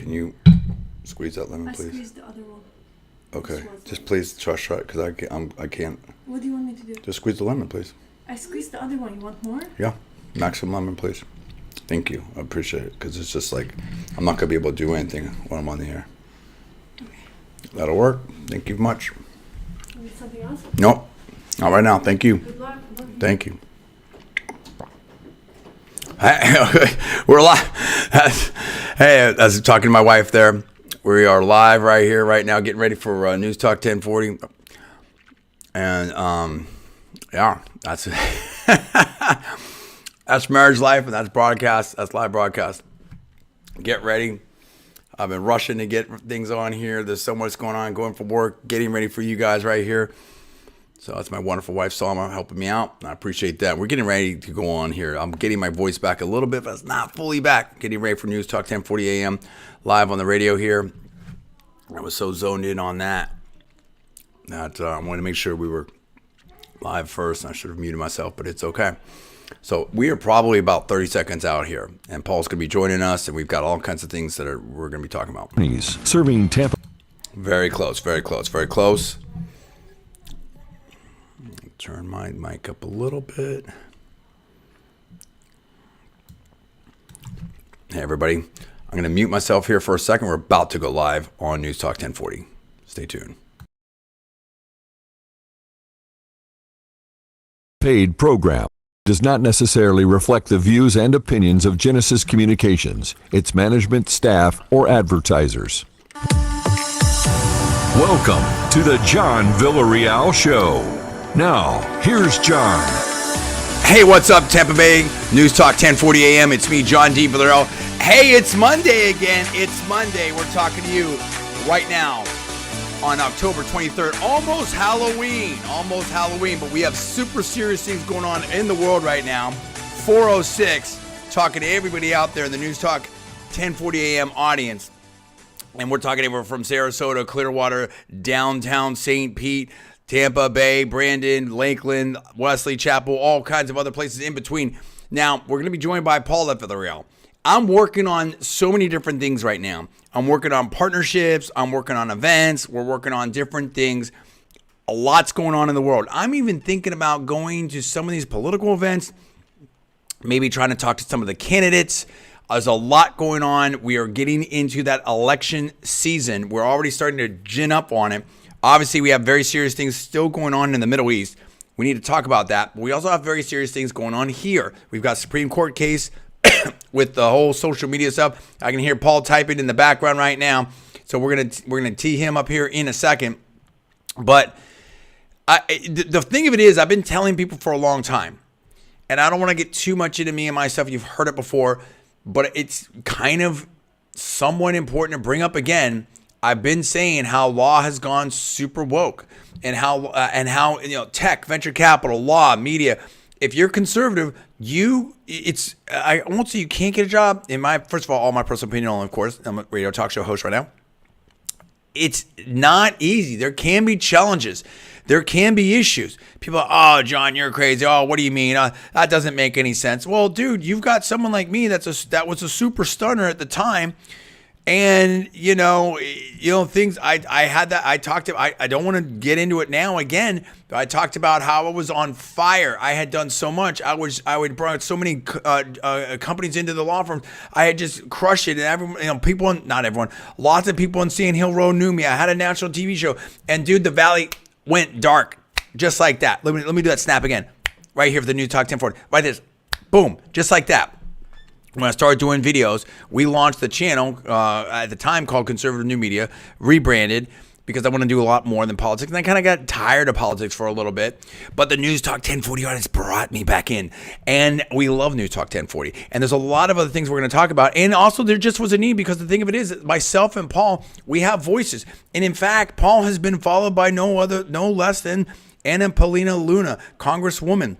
can you squeeze that lemon, please? I squeezed the other one. Okay, just please trust it, because I can't. What do you want me to do? Just squeeze the lemon, please. I squeezed the other one. You want more? Yeah, maximum lemon, please. Thank you. I appreciate it, because it's just like I'm not gonna be able to do anything when I'm on the air. Okay. That'll work. Thank you much. You need something else? Nope, not right now. Thank you. Good luck. Thank you. We're live. Hey, as I'm talking to my wife there, we are live right here, right now, getting ready for Newstalk 1040. And yeah, that's that's marriage life, and that's broadcast. That's live broadcast. Get ready. I've been rushing to get things on here. There's so much going on, going for work, getting ready for you guys right here. So that's my wonderful wife, Salma, helping me out. I appreciate that. We're getting ready to go on here. I'm getting my voice back a little bit, but it's not fully back. Getting ready for Newstalk 1040 a.m. live on the radio here. I was so zoned in on that I wanted to make sure we were live first. I should have muted myself, but it's okay. So we are probably about 30 seconds out here, and Paul's going to be joining us, and we've got all kinds of things that we're going to be talking about. Serving Tampa. Very close, very close, very close. Turn my mic up a little bit. Hey, everybody. I'm going to mute myself here for a second. We're about to go live on Newstalk 1040. Stay tuned. Paid program does not necessarily reflect the views and opinions of Genesis Communications, its management, staff, or advertisers. Welcome to the John Villarreal Show. Now, here's John. Hey, what's up, Tampa Bay? Newstalk 1040 a.m. It's me, John D. Villarreal. Hey, it's Monday again. It's Monday. We're talking to you right now on October 23rd. Almost Halloween, but we have super serious things going on in the world right now. 406, talking to everybody out there in the Newstalk 1040 a.m. audience. And we're talking over from Sarasota, Clearwater, downtown St. Pete, Tampa Bay, Brandon, Lakeland, Wesley Chapel, all kinds of other places in between. Now, we're going to be joined by Paul at Villarreal. I'm working on so many different things right now. I'm working on partnerships. I'm working on events. We're working on different things. A lot's going on in the world. I'm even thinking about going to some of these political events, maybe trying to talk to some of the candidates. There's a lot going on. We are getting into that election season. We're already starting to gin up on it. Obviously, we have very serious things still going on in the Middle East. We need to talk about that. But we also have very serious things going on here. We've got Supreme Court case with the whole social media stuff. I can hear Paul typing in the background right now. So we're gonna tee him up here in a second. But the thing of it is, I've been telling people for a long time, and I don't want to get too much into me and my stuff. You've heard it before, but it's kind of somewhat important to bring up again. I've been saying how law has gone super woke, and how tech, venture capital, law, media. If you're conservative, I won't say you can't get a job. First of all my personal opinion, of course, I'm a radio talk show host right now. It's not easy. There can be challenges. There can be issues. People are, oh, John, you're crazy. Oh, what do you mean? That doesn't make any sense. Well, dude, you've got someone like me that was a super stunner at the time. And, things I had that I don't want to get into it now again, but I talked about how I was on fire. I had done so much. I would bring so many companies into the law firm. I had just crushed it. And everyone, not everyone, lots of people in Sand Hill Road knew me. I had a national TV show, and dude, the valley went dark just like that. Let me do that snap again. Right here for the Newstalk 1040. Right this. Boom. Just like that. When I started doing videos, we launched the channel at the time called Conservative New Media, rebranded, because I want to do a lot more than politics. And I kind of got tired of politics for a little bit. But the Newstalk 1040 audience brought me back in. And we love Newstalk 1040. And there's a lot of other things we're going to talk about. And also, there just was a need, because the thing of it is, myself and Paul, we have voices. And in fact, Paul has been followed by no less than Anna Paulina Luna, Congresswoman.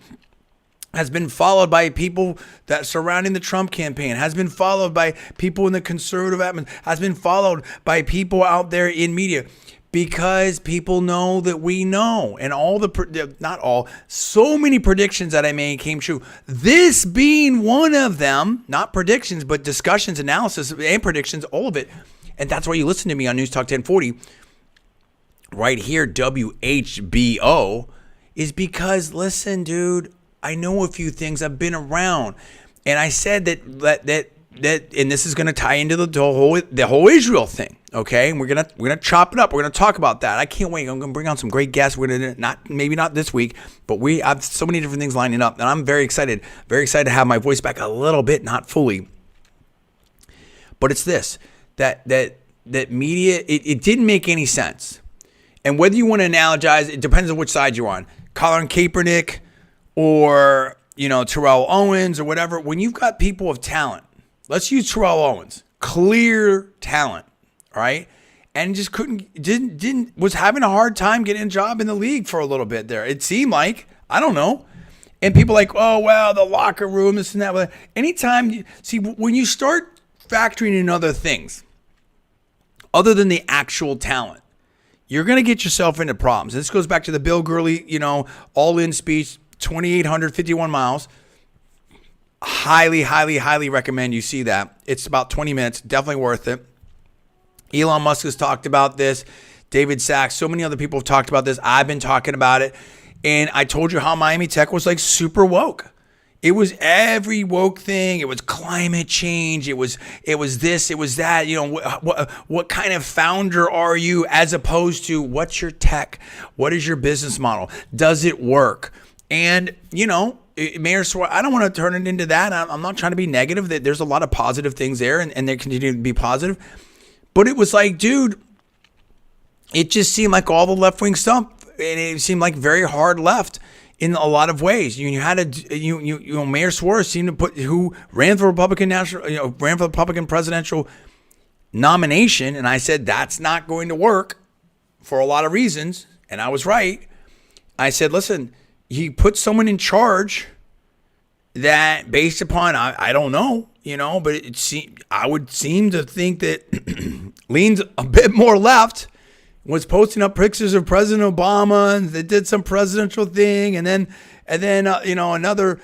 Has been followed by people that surrounding the Trump campaign, has been followed by people in the conservative atmosphere, has been followed by people out there in media, because people know that we know. And so many predictions that I made came true. This being one of them, not predictions, but discussions, analysis, and predictions, all of it. And that's why you listen to me on Newstalk 1040 right here, WHBO, is because, listen, dude, I know a few things. I've been around. And I said that and this is going to tie into the whole Israel thing, okay? And we're gonna chop it up. We're gonna talk about that. I can't wait. I'm gonna bring on some great guests. We're gonna maybe not this week, but we have so many different things lining up, and I'm very excited to have my voice back a little bit, not fully. But it's this that media it didn't make any sense. And whether you want to analogize, it depends on which side you're on. Colin Kaepernick or, Terrell Owens or whatever. When you've got people of talent, let's use Terrell Owens, clear talent, all right? And just was having a hard time getting a job in the league for a little bit there. It seemed like, I don't know. And people like, oh, well, the locker room, this and that. Anytime, when you start factoring in other things, other than the actual talent, you're going to get yourself into problems. And this goes back to the Bill Gurley, all-in speech, 2,851 miles. Highly, highly, highly recommend you see that. It's about 20 minutes. Definitely worth it. Elon Musk has talked about this. David Sachs, so many other people have talked about this. I've been talking about it. And I told you how Miami Tech was like super woke. It was every woke thing. It was climate change. It was this. It was that. What kind of founder are you, as opposed to what's your tech? What is your business model? Does it work? And Mayor Suarez, I don't want to turn it into that. I'm not trying to be negative. That there's a lot of positive things there, and they continue to be positive. But it was like, dude, it just seemed like all the left wing stuff, and it seemed like very hard left. In a lot of ways, you had Mayor Suarez seemed to who ran for Republican ran for the Republican presidential nomination, and I said that's not going to work for a lot of reasons, and I was right. I said, listen, he put someone in charge that, based upon I don't know, but I would seem to think that leans a bit more left. Was posting up pictures of President Obama, and they did some presidential thing, and then another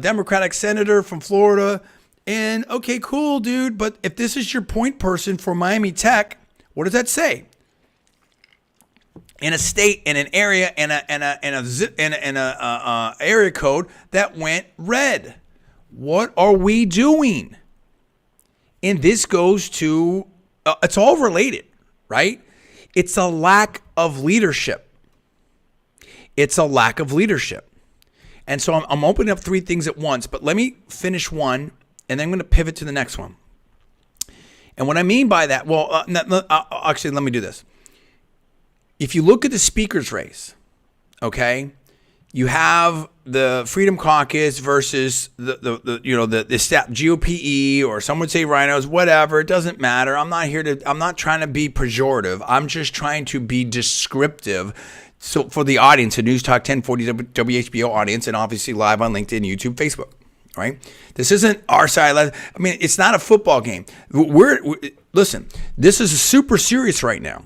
Democratic senator from Florida. And okay, cool, dude. But if this is your point person for Miami Tech, what does that say? In a state, in an area, in a area code that went red, what are we doing? And this goes to it's all related, right? It's a lack of leadership. It's a lack of leadership. And so I'm opening up three things at once, but let me finish one, and then I'm going to pivot to the next one. And what I mean by that, actually, let me do this. If you look at the speaker's race, okay, you have the Freedom Caucus versus the GOPE, or some would say rhinos, whatever. It doesn't matter. I'm not trying to be pejorative. I'm just trying to be descriptive. So for the audience, the Newstalk 1040 WHBO audience, and obviously live on LinkedIn, YouTube, Facebook, right? This isn't our side. I mean, it's not a football game. Listen, this is super serious right now.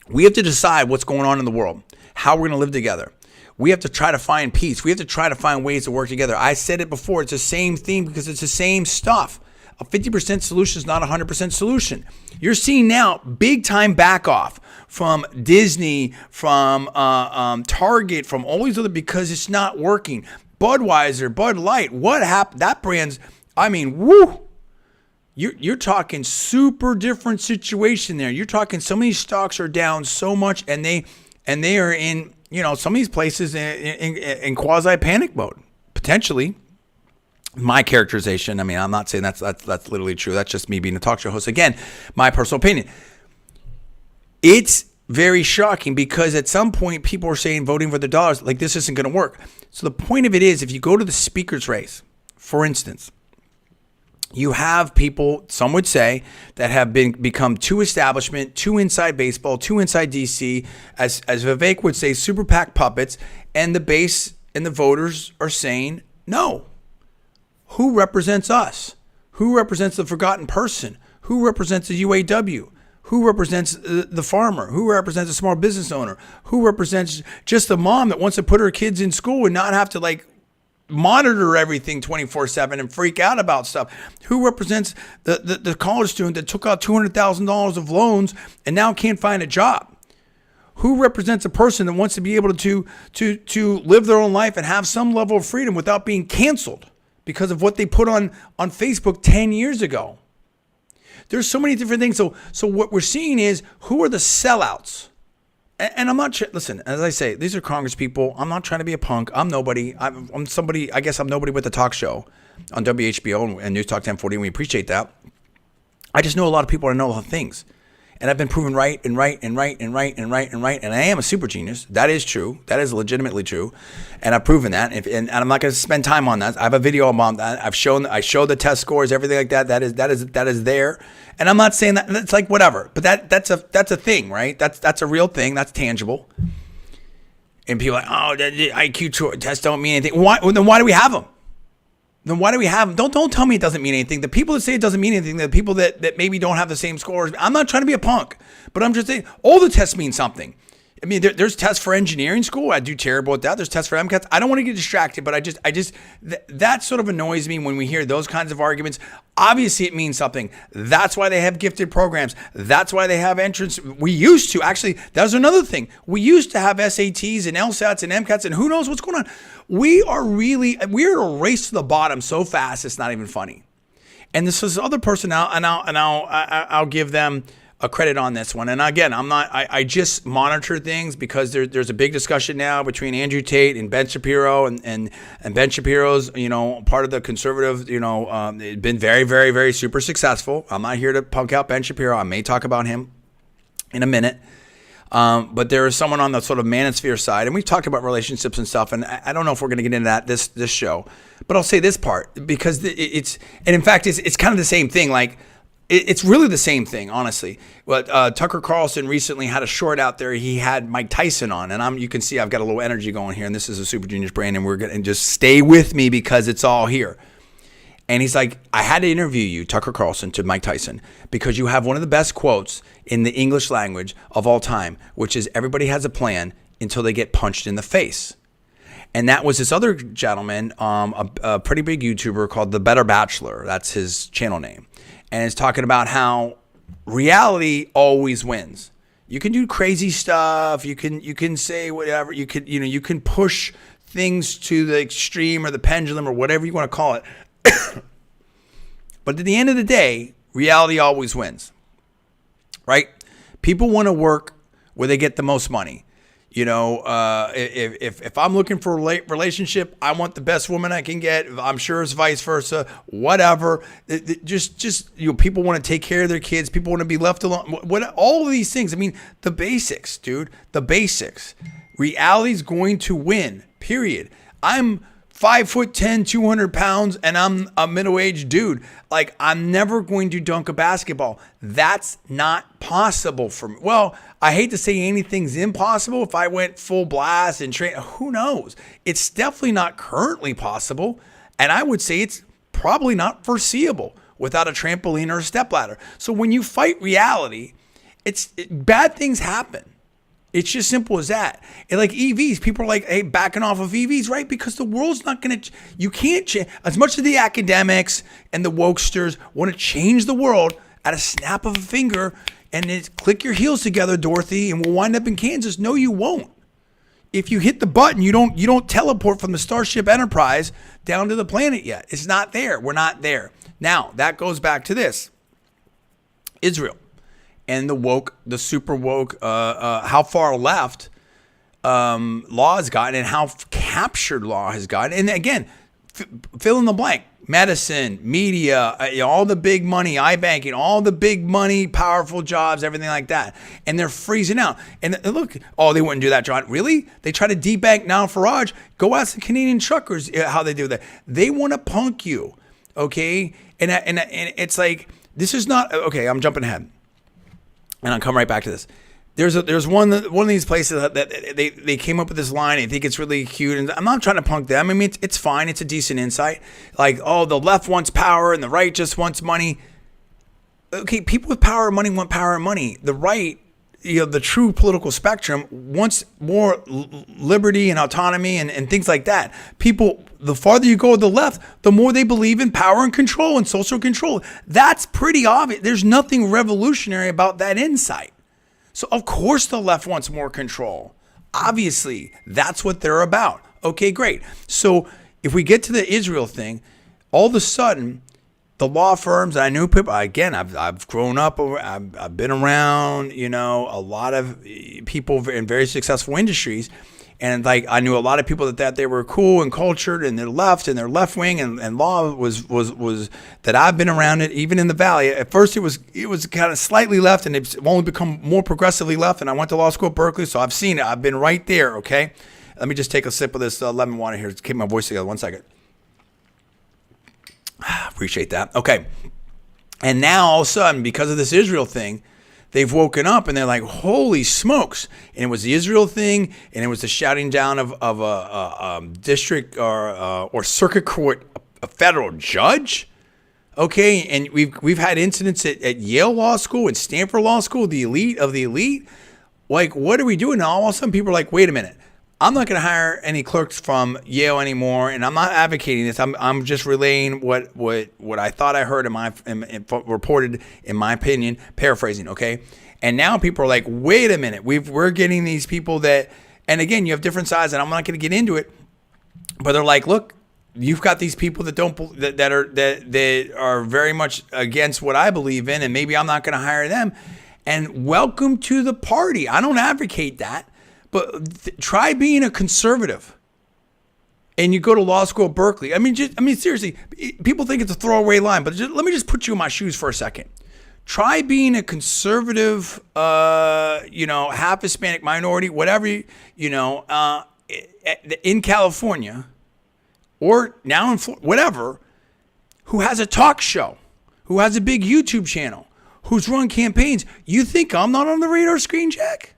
We have to decide what's going on in the world, how we're going to live together. We have to try to find peace. We have to try to find ways to work together. I said it before. It's the same thing because it's the same stuff. A 50% solution is not a 100% solution. You're seeing now big time back off from Disney, from Target, from all these other, because it's not working. Budweiser, Bud Light, what happened? That brand's, woo. You're talking super different situation there. You're talking some of these stocks are down so much, and they are in, some of these places in quasi panic mode, potentially. My characterization. I'm not saying that's literally true. That's just me being a talk show host. Again, my personal opinion. It's very shocking because at some point people are saying voting for the dollars, like this isn't going to work. So the point of it is, if you go to the speaker's race, for instance, you have people, some would say, that have become too establishment, too inside baseball, too inside DC, as Vivek would say, super PAC puppets, and the base and the voters are saying no. Who represents us? Who represents the forgotten person? Who represents the UAW? Who represents the farmer? Who represents a small business owner? Who represents just the mom that wants to put her kids in school and not have to monitor everything 24/7 and freak out about stuff? Who represents the college student that took out $200,000 of loans and now can't find a job? Who represents a person that wants to be able to live their own life and have some level of freedom without being canceled because of what they put on Facebook 10 years ago? There's so many different things. So what we're seeing is, who are the sellouts? And I'm not, listen, as I say, these are Congress people. I'm not trying to be a punk. I'm nobody. I'm somebody, I guess I'm nobody with a talk show on WHBO and Newstalk 1040, and we appreciate that. I just know a lot of people that know a lot of things. And I've been proven right, and I am a super genius. That is true. That is legitimately true. And I've proven that. And I'm not going to spend time on that. I have a video about that. I showed the test scores, everything like that. That is there. And I'm not saying that it's like whatever, but that's a thing, right? That's a real thing. That's tangible. And people are like, oh, the IQ tests don't mean anything. Then why do we have them? Don't tell me it doesn't mean anything. The people that say it doesn't mean anything, the people that maybe don't have the same scores. I'm not trying to be a punk, but I'm just saying all the tests mean something. I mean, there's tests for engineering school. I do terrible at that. There's tests for MCATs. I don't want to get distracted, but that sort of annoys me when we hear those kinds of arguments. Obviously, it means something. That's why they have gifted programs. That's why they have entrance. We used to, actually, that was another thing. We used to have SATs and LSATs and MCATs, and who knows what's going on. We're at a race to the bottom so fast, it's not even funny. And this other person, I'll give them a credit on this one. And again, I just monitor things because there's a big discussion now between Andrew Tate and Ben Shapiro, and Ben Shapiro's, part of the conservative, been very, very, very super successful. I'm not here to punk out Ben Shapiro. I may talk about him in a minute. But there is someone on the sort of manosphere side, and we've talked about relationships and stuff, and I don't know if we're going to get into that this show, but I'll say this part because it's kind of the same thing. Like, it's really the same thing, honestly. But Tucker Carlson recently had a short out there. He had Mike Tyson on, and you can see I've got a little energy going here, and this is a Super Genius brand, and we're going to just stay with me because it's all here. And he's like, I had to interview you, Tucker Carlson, to Mike Tyson, because you have one of the best quotes in the English language of all time, which is, everybody has a plan until they get punched in the face. And that was this other gentleman, a pretty big YouTuber called The Better Bachelor. That's his channel name. And it's talking about how reality always wins. You can do crazy stuff. You can say whatever. You can push things to the extreme or the pendulum or whatever you want to call it. But at the end of the day, reality always wins, right? People want to work where they get the most money. If I'm looking for a relationship, I want the best woman I can get. I'm sure it's vice versa. Whatever. People want to take care of their kids. People want to be left alone. All of these things. I mean, the basics, dude. The basics. Reality's going to win. Period. I'm 5'10", 200 pounds, and I'm a middle-aged dude. Like, I'm never going to dunk a basketball. That's not possible for me. Well, I hate to say anything's impossible. If I went full blast and train, who knows? It's definitely not currently possible, and I would say it's probably not foreseeable without a trampoline or a stepladder. So when you fight reality, bad things happen. It's just simple as that. And like EVs, people are like, hey, backing off of EVs, right? Because the world's not going to, you can't change. As much as the academics and the wokesters want to change the world at a snap of a finger and it's click your heels together, Dorothy, and we'll wind up in Kansas. No, you won't. If you hit the button, you don't teleport from the Starship Enterprise down to the planet yet. It's not there. We're not there. Now, that goes back to this. Israel. And the super woke, how far left law has gotten and how captured law has gotten. And again, fill in the blank. Medicine, media, all the big money, iBanking, all the big money, powerful jobs, everything like that. And they're freezing out. And look, they wouldn't do that, John. Really? They try to debank now Farage. Go ask the Canadian truckers how they do that. They want to punk you, okay? And it's like, this is not, okay, I'm jumping ahead. And I'll come right back to this. There's one of these places that they came up with this line. I think it's really cute, and I'm not trying to punk them. I mean, it's fine. It's a decent insight. Like, the left wants power and the right just wants money. Okay, people with power and money want power and money. The right the true political spectrum wants more liberty and autonomy and things like that. People, the farther you go to the left, the more they believe in power and control and social control. That's pretty obvious. There's nothing revolutionary about that insight. So of course the left wants more control. Obviously, that's what they're about. Okay, great. So if we get to the Israel thing, all of a sudden, the law firms, I knew people, again, I've grown up, I've been around, a lot of people in very successful industries. And like, I knew a lot of people that they were cool and cultured and they're left and they're left wing and law was that I've been around it, even in the Valley. At first it was kind of slightly left and it's only become more progressively left. And I went to law school at Berkeley, so I've seen it. I've been right there. Okay. Let me just take a sip of this lemon water here to keep my voice together. 1 second. Appreciate that. Okay. And now all of a sudden, because of this Israel thing, they've woken up and they're like, holy smokes. And it was the Israel thing, and it was the shouting down of a district or circuit court, a federal judge. Okay. And we've had incidents at Yale Law School and Stanford Law School, the elite of the elite. Like, what are we doing now? All of a sudden people are like, wait a minute. I'm not going to hire any clerks from Yale anymore, and I'm not advocating this. I'm just relaying what I thought I heard reported in my opinion, paraphrasing. Okay, and now people are like, wait a minute, we're getting these people that, and again, you have different sides, and I'm not going to get into it, but they're like, look, you've got these people that are very much against what I believe in, and maybe I'm not going to hire them. And welcome to the party. I don't advocate that. But try being a conservative, and you go to law school at Berkeley. I mean, seriously, people think it's a throwaway line, but let me just put you in my shoes for a second. Try being a conservative, half Hispanic minority, whatever, in California, or now in Florida, whatever, who has a talk show, who has a big YouTube channel, who's run campaigns. You think I'm not on the radar screen, Jack?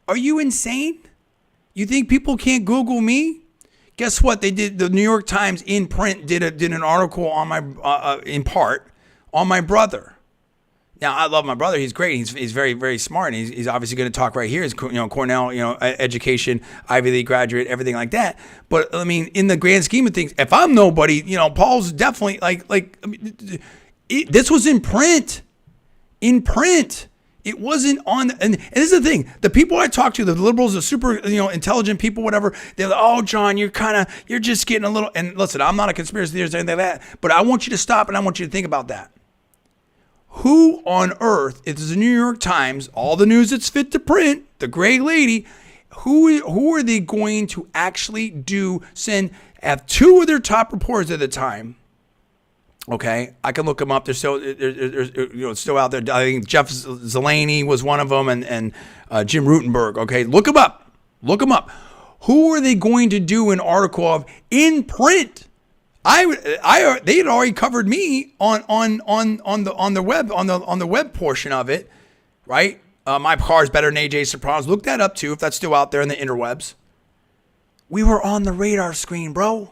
Are you insane? You think people can't Google me? Guess what? They did. The New York Times in print did an article on my in part on my brother. Now I love my brother. He's great. He's very, very smart. And he's obviously going to talk right here. He's Cornell education, Ivy League graduate, everything like that. But I mean, in the grand scheme of things, if I'm nobody, Paul's definitely this was in print. In print. It wasn't on, and this is the thing. The people I talk to, the liberals, the super, intelligent people, whatever, they're like, oh, John, you're just getting a little, and listen, I'm not a conspiracy theorist or anything like that, but I want you to stop and I want you to think about that. Who on earth, it is the New York Times, all the news that's fit to print, the gray lady, who are they going to actually have two of their top reporters at the time? Okay, I can look them up. They're still still out there. I think Jeff Zeleny was one of them, and Jim Rutenberg. Okay, look them up. Look them up. Who are they going to do an article of in print? They had already covered me on the web portion of it, right? My car's better than AJ Sopranos. Look that up too, if that's still out there in the interwebs. We were on the radar screen, bro.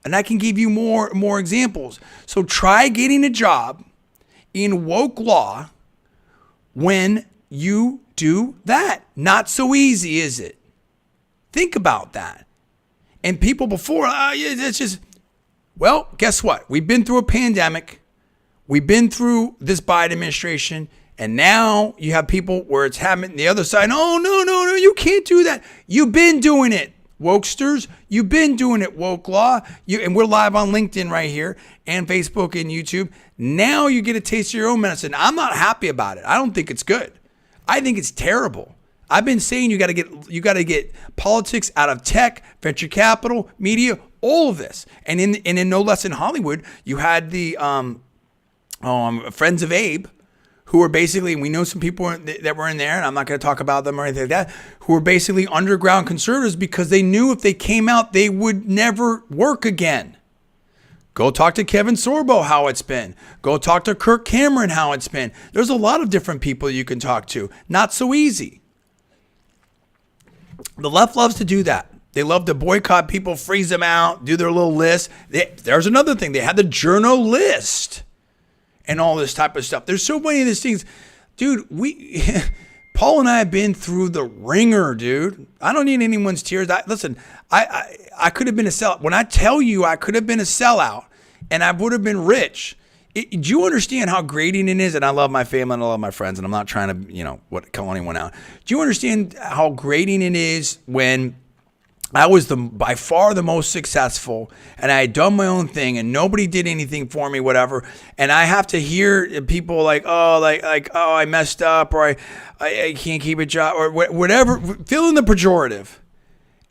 And I can give you more examples. So try getting a job in woke law when you do that. Not so easy, is it? Think about that. And people before, it's just, well, guess what? We've been through a pandemic. We've been through this Biden administration. And now you have people where it's happening the other side. Oh, no, you can't do that. You've been doing it. Wokesters, you've been doing it, woke law. And we're live on LinkedIn right here and Facebook and YouTube. Now you get a taste of your own medicine. I'm not happy about it. I don't think it's good. I think it's terrible. I've been saying you got to get politics out of tech, venture capital, media, all of this. And in no less in Hollywood, you had the Friends of Abe, who were basically, we know some people that were in there, and I'm not going to talk about them or anything like that, who were basically underground conservatives because they knew if they came out, they would never work again. Go talk to Kevin Sorbo how it's been. Go talk to Kirk Cameron how it's been. There's a lot of different people you can talk to. Not so easy. The left loves to do that. They love to boycott people, freeze them out, do their little list. There's another thing. They had the journal list and all this type of stuff. There's so many of these things. Dude, Paul and I have been through the ringer, dude. I don't need anyone's tears. I could have been a sellout. When I tell you I could have been a sellout and I would have been rich, do you understand how grating it is? And I love my family and I love my friends, and I'm not trying to, call anyone out. Do you understand how grating it is when I was by far the most successful, and I had done my own thing, and nobody did anything for me, whatever. And I have to hear people like, oh, I messed up, or I can't keep a job, or whatever, fill in the pejorative.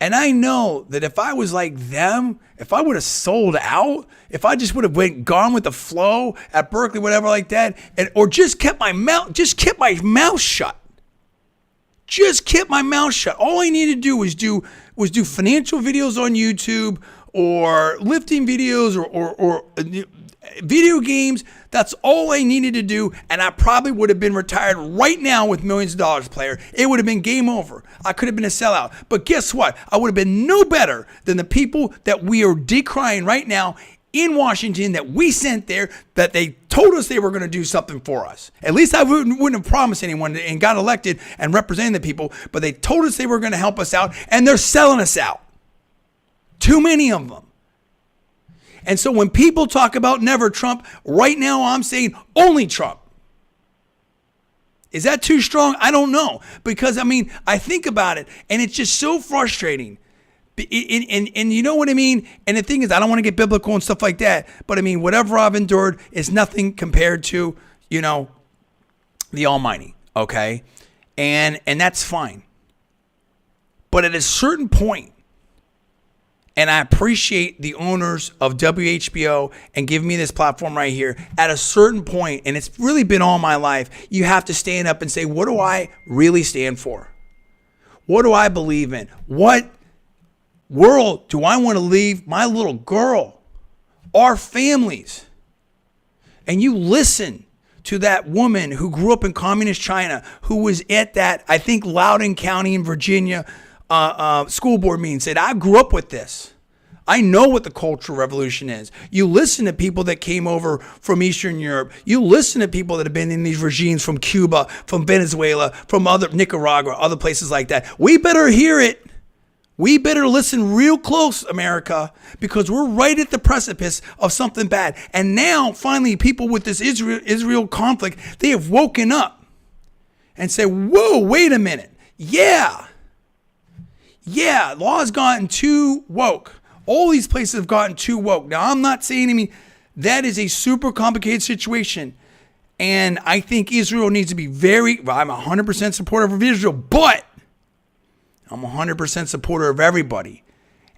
And I know that if I was like them, if I would have sold out, if I just would have gone with the flow at Berkeley, whatever like that, or just kept my mouth shut. Just kept my mouth shut. All I needed to do was do financial videos on YouTube, or lifting videos, or video games. That's all I needed to do, and I probably would have been retired right now with millions of dollars player. It would have been game over. I could have been a sellout. But guess what? I would have been no better than the people that we are decrying right now in Washington, that we sent there, that they told us they were going to do something for us. At least I wouldn't have promised anyone and got elected and represented the people, but they told us they were going to help us out, and they're selling us out. Too many of them. And so when people talk about never Trump, right now I'm saying only Trump. Is that too strong? I don't know. Because, I think about it, and it's just so frustrating. And you know what I mean? And the thing is, I don't want to get biblical and stuff like that, but whatever I've endured is nothing compared to, the Almighty, okay? And that's fine. But at a certain point, and I appreciate the owners of WHBO and giving me this platform right here, at a certain point, and it's really been all my life, you have to stand up and say, what do I really stand for? What do I believe in? What world do I want to leave my little girl, our families? And you listen to that woman who grew up in communist China, who was at that, I think, Loudoun County in Virginia school board meeting, said, I grew up with this. I know what the Cultural Revolution is. You listen to people that came over from Eastern Europe. You listen to people that have been in these regimes from Cuba, from Venezuela, from Nicaragua, other places like that. We better hear it. We better listen real close, America, because we're right at the precipice of something bad. And now, finally, people with this Israel conflict, they have woken up and say, whoa, wait a minute. Yeah, law has gotten too woke. All these places have gotten too woke. Now, I'm not saying, that is a super complicated situation. And I think Israel needs to be I'm 100% supportive of Israel, but I'm 100% supporter of everybody.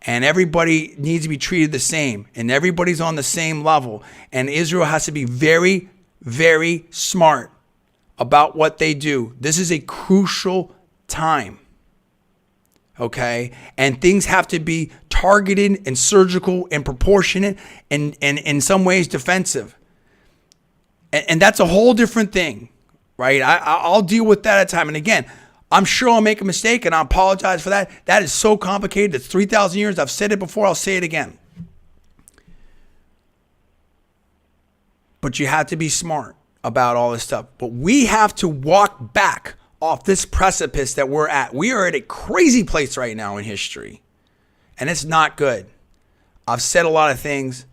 And everybody needs to be treated the same. And everybody's on the same level. And Israel has to be very, very smart about what they do. This is a crucial time. Okay? And things have to be targeted and surgical and proportionate and in some ways defensive. And that's a whole different thing, right? I'll deal with that at a time. And again, I'm sure I'll make a mistake, and I apologize for that. That is so complicated. It's 3,000 years. I've said it before. I'll say it again. But you have to be smart about all this stuff. But we have to walk back off this precipice that we're at. We are at a crazy place right now in history, and it's not good. I've said a lot of things.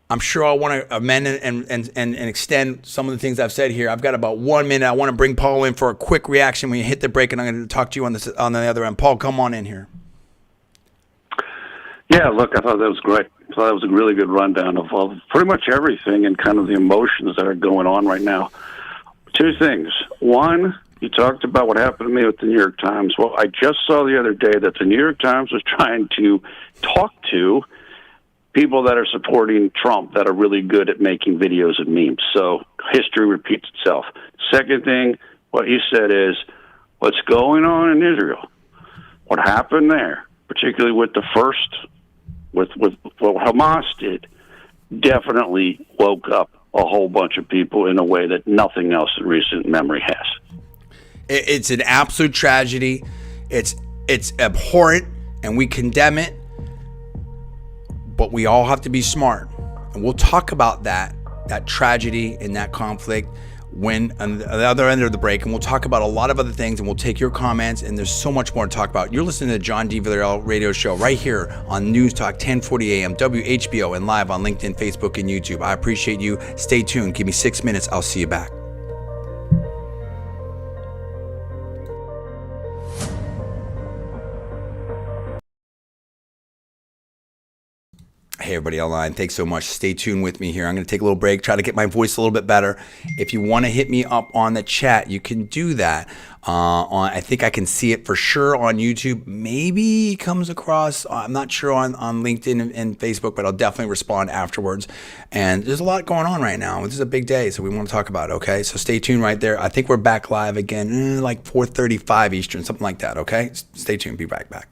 I'm sure I want to amend and extend some of the things I've said here. I've got about 1 minute. I want to bring Paul in for a quick reaction when you hit the break, and I'm going to talk to you on the other end. Paul, come on in here. Yeah, look, I thought that was great. I thought that was a really good rundown of pretty much everything and kind of the emotions that are going on right now. Two things. One, you talked about what happened to me with the New York Times. Well, I just saw the other day that the New York Times was trying to talk to people that are supporting Trump that are really good at making videos and memes. So history repeats itself. Second thing, what you said is, what's going on in Israel? What happened there, particularly with the first, with what Hamas did, definitely woke up a whole bunch of people in a way that nothing else in recent memory has. It's an absolute tragedy. It's abhorrent, and we condemn it. But we all have to be smart. And we'll talk about that tragedy and that conflict when on the other end of the break, and we'll talk about a lot of other things, and we'll take your comments, and there's so much more to talk about. You're listening to the John D. Villarreal radio show right here on Newstalk 1040 AM, WHBO, and live on LinkedIn, Facebook, and YouTube. I appreciate you. Stay tuned. Give me 6 minutes. I'll see you back. Hey, everybody online. Thanks so much. Stay tuned with me here. I'm going to take a little break, try to get my voice a little bit better. If you want to hit me up on the chat, you can do that. I think I can see it for sure on YouTube. Maybe it comes across, I'm not sure on LinkedIn and Facebook, but I'll definitely respond afterwards. And there's a lot going on right now. This is a big day, so we want to talk about it, okay? So stay tuned right there. I think we're back live again, like 4:35 Eastern, something like that, okay? Stay tuned. Be right back.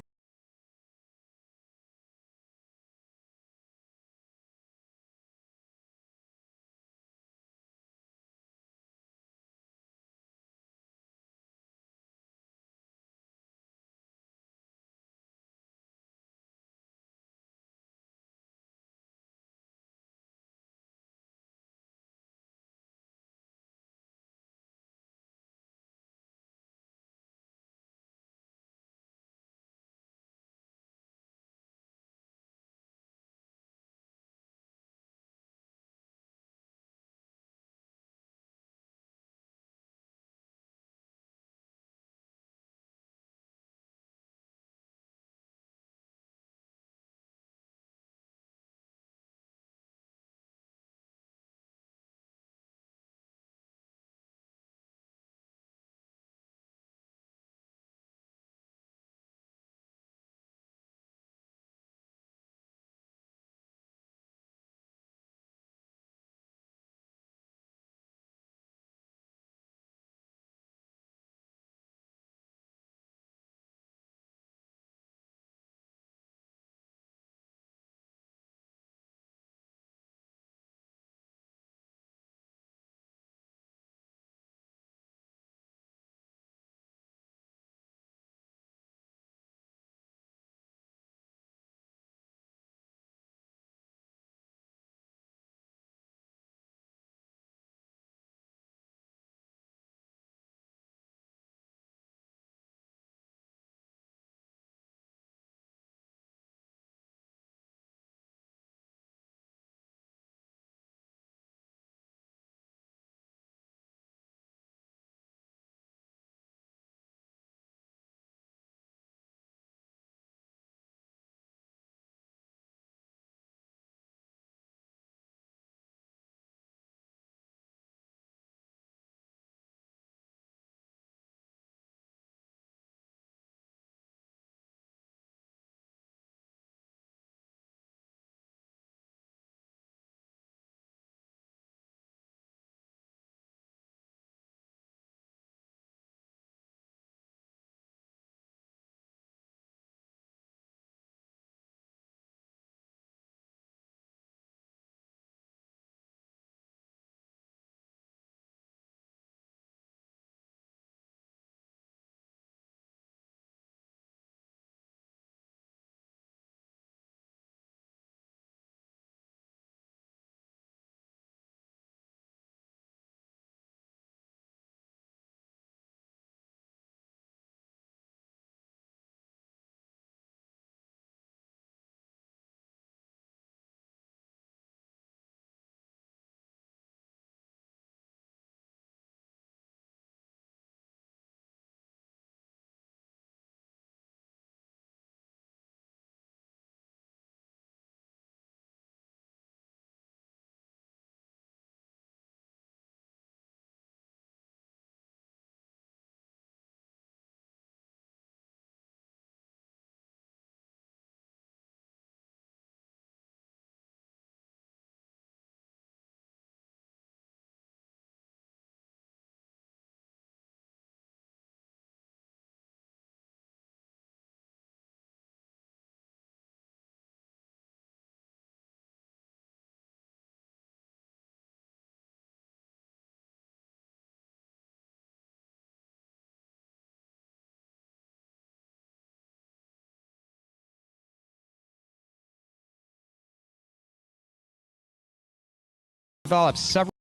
Developed several.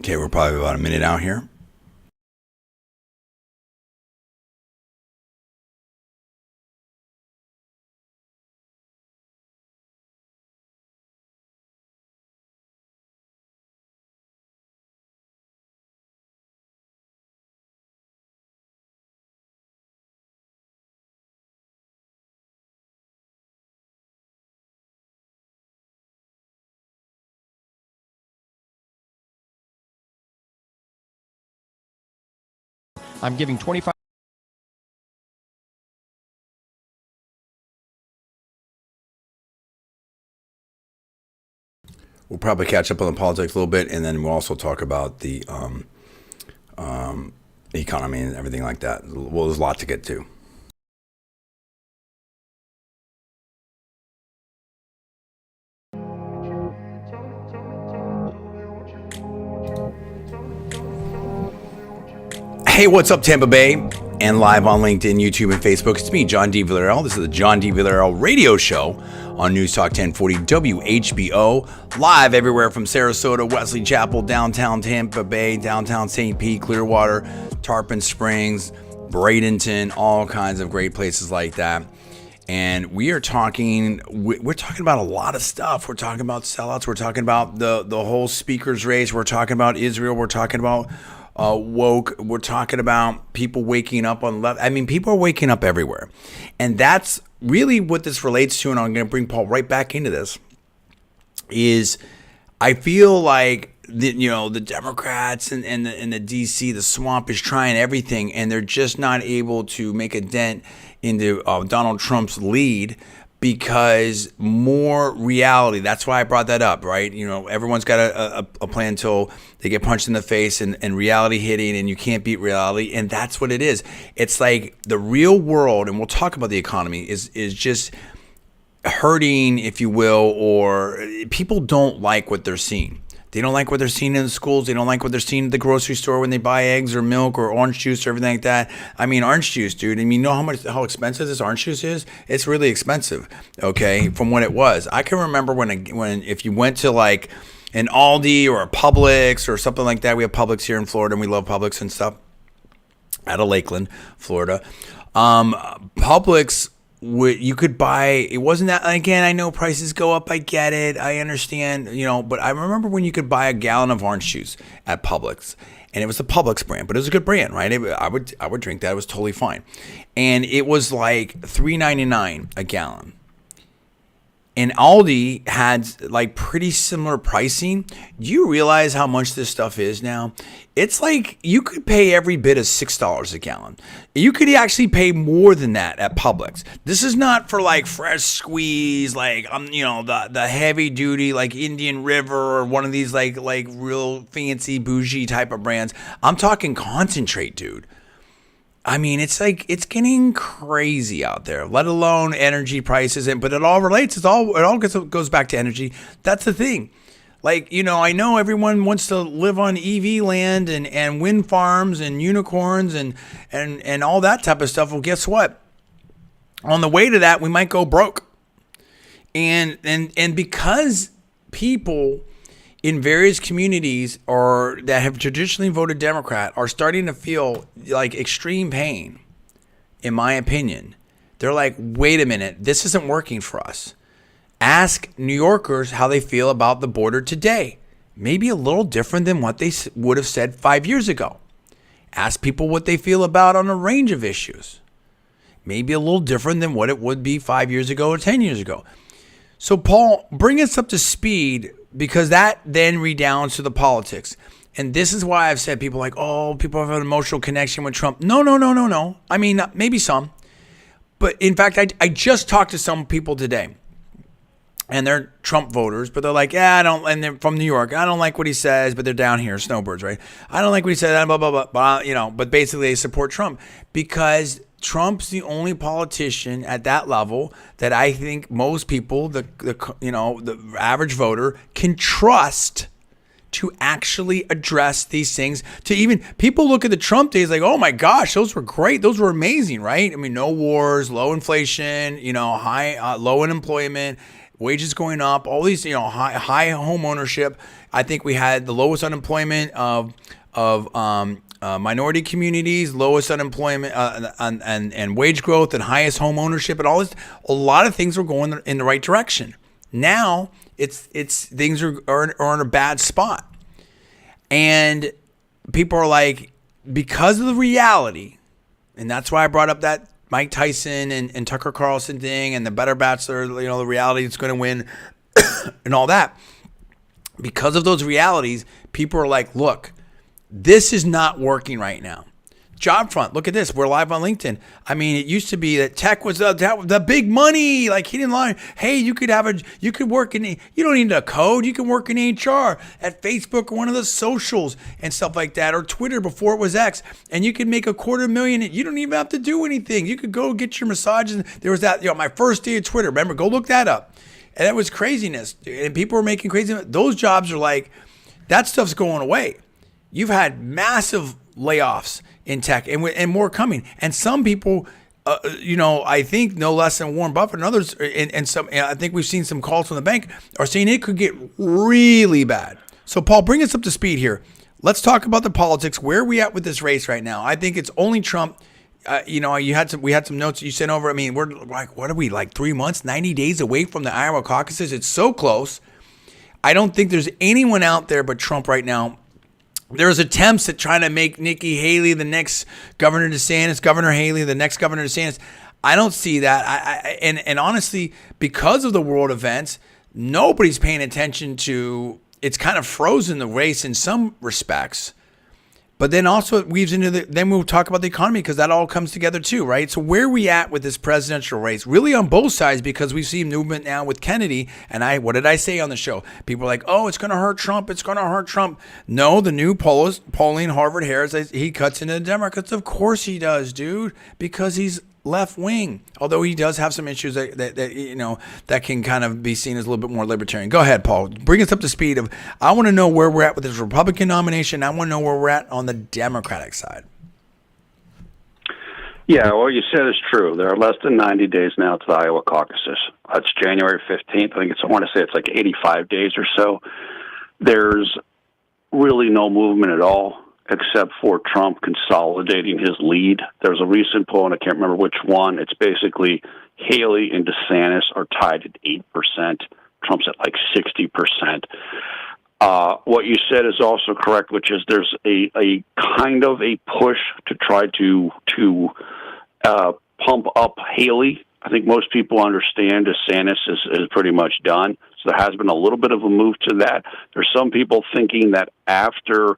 Okay, we're probably about a minute out here. I'm giving 25. We'll probably catch up on the politics a little bit, and then we'll also talk about the economy and everything like that. Well, there's a lot to get to. Hey, what's up, Tampa Bay? And live on LinkedIn, YouTube, and Facebook. It's me, John D. Villarreal. This is the John D. Villarreal radio show on Newstalk 1040 WHBO. Live everywhere from Sarasota, Wesley Chapel, downtown Tampa Bay, downtown St. Pete, Clearwater, Tarpon Springs, Bradenton, all kinds of great places like that. And we're talking about a lot of stuff. We're talking about sellouts. We're talking about the whole speaker's race. We're talking about Israel. We're talking about woke. We're talking about people waking up on left. I mean, people are waking up everywhere. And that's really what this relates to. And I'm going to bring Paul right back into this. Is I feel like the Democrats and the DC, the swamp is trying everything, and they're just not able to make a dent into Donald Trump's lead. Because more reality, that's why I brought that up, right? Everyone's got a plan until they get punched in the face and reality hitting, and you can't beat reality. And that's what it is. It's like the real world, and we'll talk about the economy, is just hurting, if you will, or people don't like what they're seeing. They don't like what they're seeing in the schools. They don't like what they're seeing at the grocery store when they buy eggs or milk or orange juice or everything like that. I mean, orange juice, dude. I mean, you know how expensive this orange juice is? It's really expensive, okay, from what it was. I can remember when if you went to like an Aldi or a Publix or something like that. We have Publix here in Florida, and we love Publix and stuff out of Lakeland, Florida. Publix, you could buy, it wasn't that, again, I know prices go up, I get it, I understand, but I remember when you could buy a gallon of orange juice at Publix, and it was the Publix brand, but it was a good brand, right? I would drink that, it was totally fine. And it was like $3.99 a gallon. And Aldi had like pretty similar pricing. Do you realize how much this stuff is now? It's like you could pay every bit of $6 a gallon. You could actually pay more than that at Publix. This is not for like fresh squeeze, like the heavy duty like Indian River or one of these like real fancy bougie type of brands. I'm talking concentrate, dude. I mean, it's getting crazy out there, let alone energy prices. But it all relates. It all goes back to energy. That's the thing. Like, I know everyone wants to live on EV land and wind farms and unicorns and all that type of stuff. Well, guess what? On the way to that, we might go broke. And because people in various communities or that have traditionally voted Democrat are starting to feel like extreme pain, in my opinion. They're like, wait a minute, this isn't working for us. Ask New Yorkers how they feel about the border today. Maybe a little different than what they would have said 5 years ago. Ask people what they feel about on a range of issues. Maybe a little different than what it would be 5 years ago or 10 years ago. So, Paul, bring us up to speed, because that then redounds to the politics. And this is why I've said people people have an emotional connection with Trump. No. I mean, maybe some. But in fact, I just talked to some people today. And they're Trump voters, but they're like, I don't, and they're from New York. I don't like what he says, but they're down here, snowbirds, right? I don't like what he said, blah, blah, blah, but basically they support Trump because Trump's the only politician at that level that I think most people, the average voter, can trust to actually address these things. To even people look at the Trump days like, oh my gosh, those were great, those were amazing, right? I mean, no wars, low inflation, high, low unemployment. wages going up, all these, high home ownership. I think we had the lowest unemployment of minority communities, lowest unemployment and wage growth, and highest home ownership, and all this. A lot of things were going in the right direction. Now it's things are in a bad spot, and people are like, because of the reality, and that's why I brought up that Mike Tyson and Tucker Carlson thing and the Better Bachelor, the reality is going to win and all that. Because of those realities, people are like, look, this is not working right now. Job front, look at this. We're live on LinkedIn. I mean, it used to be that tech was the big money. Like, he didn't lie. Hey, you could work in, you don't need a code. You can work in HR at Facebook or one of the socials and stuff like that, or Twitter before it was X, and you could make $250,000. You don't even have to do anything. You could go get your massage. And there was that, my first day of Twitter. Remember, go look that up. And that was craziness. And people were making crazy. Those jobs are like, that stuff's going away. You've had massive layoffs in tech and more coming. And some people, I think no less than Warren Buffett and others, and some, I think we've seen some calls from the bank, are saying it could get really bad. So, Paul, bring us up to speed here. Let's talk about the politics. Where are we at with this race right now? I think it's only Trump. We had some notes you sent over. I mean, we're like, what are we, like 3 months, 90 days away from the Iowa caucuses? It's so close. I don't think there's anyone out there but Trump right now. There's attempts at trying to make Nikki Haley the next Governor DeSantis, Governor Haley the next Governor DeSantis. I don't see that. And honestly, because of the world events, nobody's paying attention to. It's kind of frozen the race in some respects. But then also it weaves into then we'll talk about the economy, because that all comes together too, right? So where are we at with this presidential race? Really on both sides, because we've seen movement now with Kennedy. And what did I say on the show? People are like, oh, it's going to hurt Trump. It's going to hurt Trump. No, the new polling, Harvard Harris, he cuts into the Democrats. Of course he does, dude, because he's left wing. Although he does have some issues that can kind of be seen as a little bit more libertarian. Go ahead, Paul. Bring us up to speed. I want to know where we're at with this Republican nomination. I want to know where we're at on the Democratic side. Yeah, what you said is true. There are less than 90 days now to the Iowa caucuses. It's January 15th. I want to say it's like 85 days or so. There's really no movement at all, except for Trump consolidating his lead. There's a recent poll, and I can't remember which one. It's basically Haley and DeSantis are tied at 8%. Trump's at like 60%. What you said is also correct, which is there's a kind of a push to try to pump up Haley. I think most people understand DeSantis is pretty much done. So there has been a little bit of a move to that. There's some people thinking that after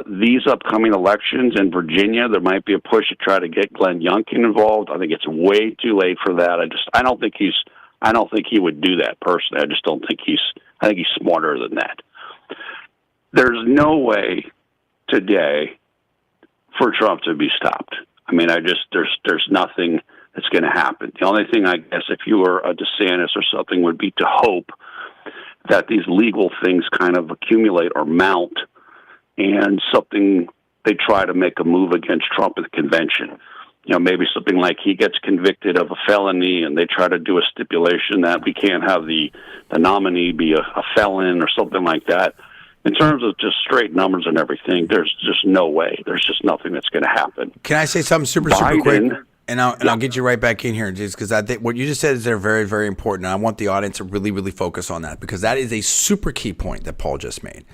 these upcoming elections in Virginia, there might be a push to try to get Glenn Youngkin involved. I think it's way too late for that. I don't think he would do that personally. I just don't think I think he's smarter than that. There's no way today for Trump to be stopped. I mean, there's nothing that's going to happen. The only thing, I guess, if you were a DeSantis or something, would be to hope that these legal things kind of accumulate or mount, and something they try to make a move against Trump at the convention. Maybe something like he gets convicted of a felony and they try to do a stipulation that we can't have the nominee be a felon or something like that. In terms of just straight numbers and everything, there's just no way. There's just nothing that's going to happen. Can I say something super quick? And I'll get you right back in here, just because I think what you just said is very, very important. And I want the audience to really, really focus on that, because that is a super key point that Paul just made.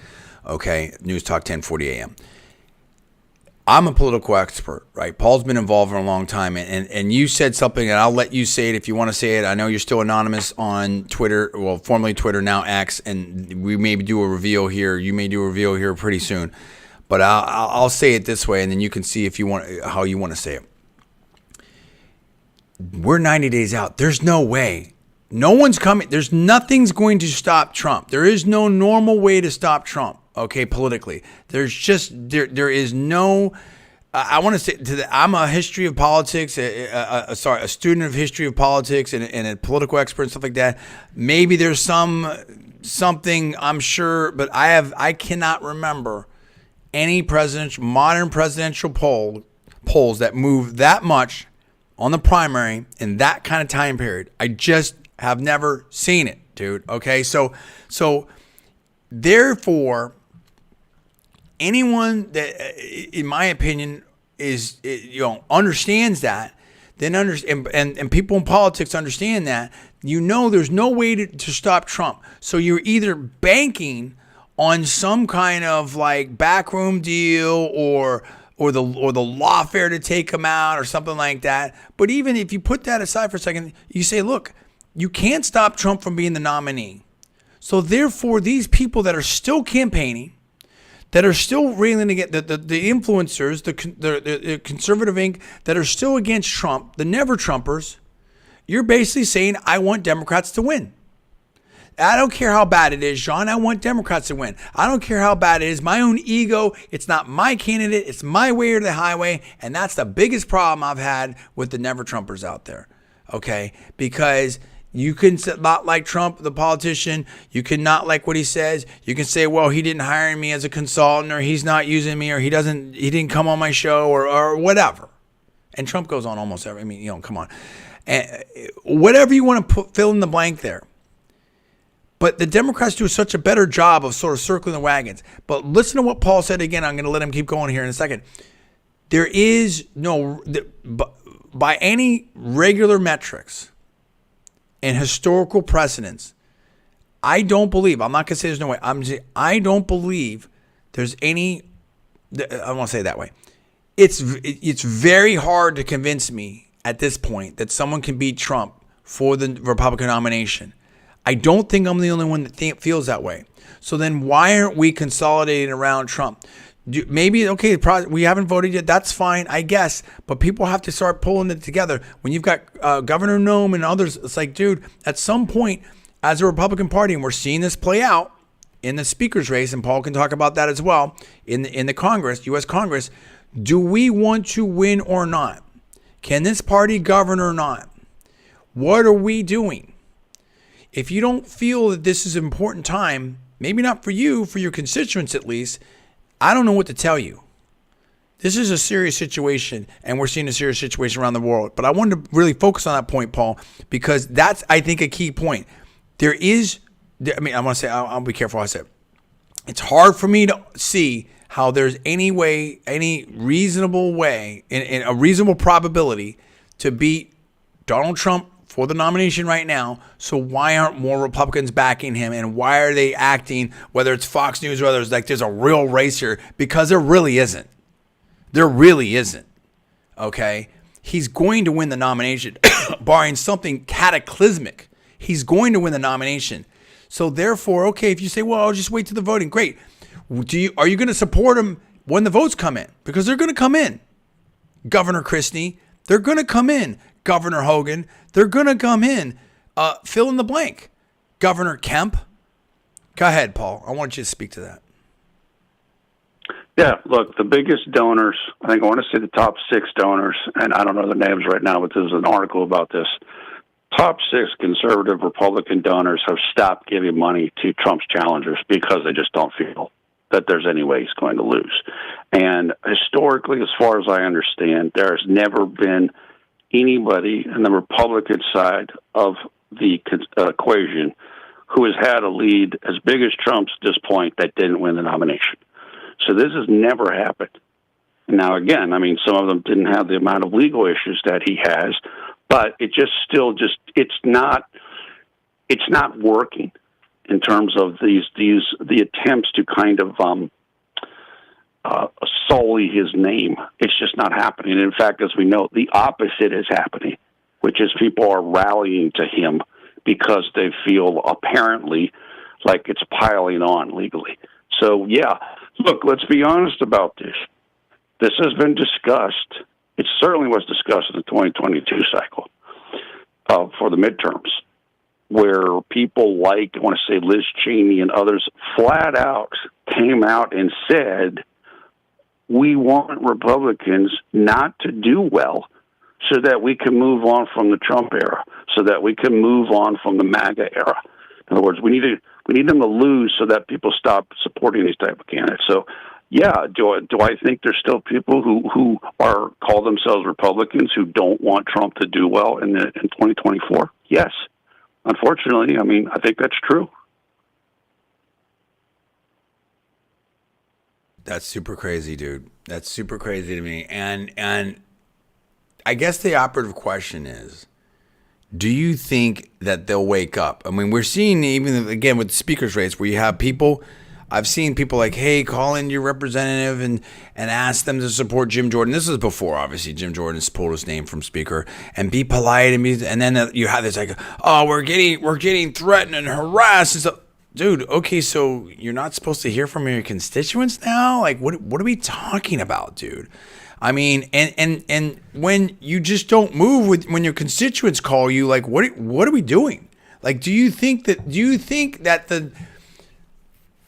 Okay, Newstalk 1040 AM. I'm a political expert, right? Paul's been involved for a long time, and you said something, and I'll let you say it if you want to say it. I know you're still anonymous on Twitter, well, formerly Twitter, now X, and we may do a reveal here. You may do a reveal here pretty soon, but I'll say it this way, and then you can see if you want how you want to say it. We're 90 days out. There's no way. No one's coming. There's nothing's going to stop Trump. There is no normal way to stop Trump. Okay, politically, there's just there is no. I want to say I'm a history of politics, a student of history of politics, and a political expert and stuff like that. Maybe there's something I'm sure, but I cannot remember any modern presidential polls that move that much on the primary in that kind of time period. have never seen it, dude. Okay, so therefore, anyone that, in my opinion, is understands that, then and people in politics understand that. There's no way to stop Trump. So you're either banking on some kind of like backroom deal or the lawfare to take him out or something like that. But even if you put that aside for a second, you say, look, you can't stop Trump from being the nominee. So therefore, these people that are still campaigning, that are still railing against the influencers, the conservative Inc. that are still against Trump, the never Trumpers, you're basically saying, I want Democrats to win. I don't care how bad it is, John. I want Democrats to win. I don't care how bad it is. My own ego, it's not my candidate. It's my way or the highway. And that's the biggest problem I've had with the never Trumpers out there. Okay? Because you can not like Trump, the politician. You can not like what he says. You can say, well, he didn't hire me as a consultant, or he's not using me, or he didn't come on my show, or whatever. And Trump goes on almost every, come on. And whatever you want to fill in the blank there. But the Democrats do such a better job of sort of circling the wagons. But listen to what Paul said again. I'm going to let him keep going here in a second. There is no, by any regular metrics and historical precedents, I don't believe, I'm not going to say there's no way, I don't believe there's any, I want to say it that way. It's very hard to convince me at this point that someone can beat Trump for the Republican nomination. I don't think I'm the only one that feels that way. So then why aren't we consolidating around Trump? Maybe, okay, we haven't voted yet. That's fine, I guess. But people have to start pulling it together. When you've got Governor Nome and others, it's like, dude, at some point, as a Republican Party, and we're seeing this play out in the speaker's race, and Paul can talk about that as well, in the Congress, U.S. Congress, do we want to win or not? Can this party govern or not? What are we doing? If you don't feel that this is an important time, maybe not for you, for your constituents at least, I don't know what to tell you. This is a serious situation, and we're seeing a serious situation around the world. But I wanted to really focus on that point, Paul, because that's, I think, a key point. I want to say, I'll be careful how I say it. It's hard for me to see how there's any way, any reasonable way, in a reasonable probability to beat Donald Trump for the nomination right now. So why aren't more Republicans backing him? And why are they acting, whether it's Fox News or others, like there's a real race here? Because there really isn't. There really isn't. Okay? He's going to win the nomination, barring something cataclysmic. He's going to win the nomination. So therefore, okay, if you say, well, I'll just wait till the voting, great. Are you going to support him when the votes come in? Because they're going to come in. Governor Christie, they're going to come in. Governor Hogan, they're going to come in. Fill in the blank. Governor Kemp. Go ahead, Paul. I want you to speak to that. Yeah, look, the biggest donors, I want to say the top 6 donors, and I don't know the names right now, but there's an article about this. Top 6 conservative Republican donors have stopped giving money to Trump's challengers because they just don't feel that there's any way he's going to lose. And historically, as far as I understand, there has never been anybody on the Republican side of the equation who has had a lead as big as Trump's at this point that didn't win the nomination. So this has never happened. Now, again, some of them didn't have the amount of legal issues that he has, but it it's not working in terms of the attempts to kind of sully his name. It's just not happening. In fact, as we know, the opposite is happening, which is people are rallying to him because they feel apparently like it's piling on legally. So, yeah, look, let's be honest about this. This has been discussed. It certainly was discussed in the 2022 cycle for the midterms, where people like, I want to say Liz Cheney and others, flat out came out and said, we want Republicans not to do well so that we can move on from the Trump era, so that we can move on from the MAGA era. In other words, we need them to lose so that people stop supporting these type of candidates. So, yeah, do I think there's still people who call themselves Republicans who don't want Trump to do well in 2024? Yes, unfortunately, I mean, I think that's true. That's super crazy, dude. That's super crazy to me. And I guess the operative question is, do you think that they'll wake up? I mean, we're seeing even again with the speakers race where you have people. I've seen people like, hey, call in your representative and ask them to support Jim Jordan. This is before, obviously, Jim Jordan's pulled his name from speaker, and be polite and then you have this like, oh, we're getting threatened and harassed and stuff. Dude, okay, so you're not supposed to hear from your constituents now? Like, what are we talking about, dude? I mean, and when you just don't move when your constituents call you, like, what are we doing? Like, do you think that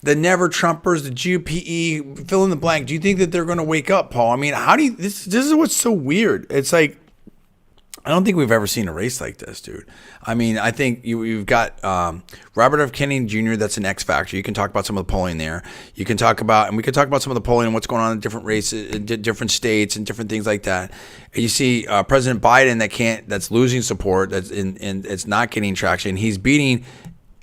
the never Trumpers, the GOPE, fill in the blank, do you think that they're going to wake up, Paul? I mean, this is what's so weird. It's like, I don't think we've ever seen a race like this, dude. I mean, I think you've got Robert F. Kennedy Jr., that's an X factor. You can talk about some of the polling there. You can talk about, and we can talk about some of the polling and what's going on in different races, in different states and different things like that. And you see President Biden that's losing support, and it's not getting traction.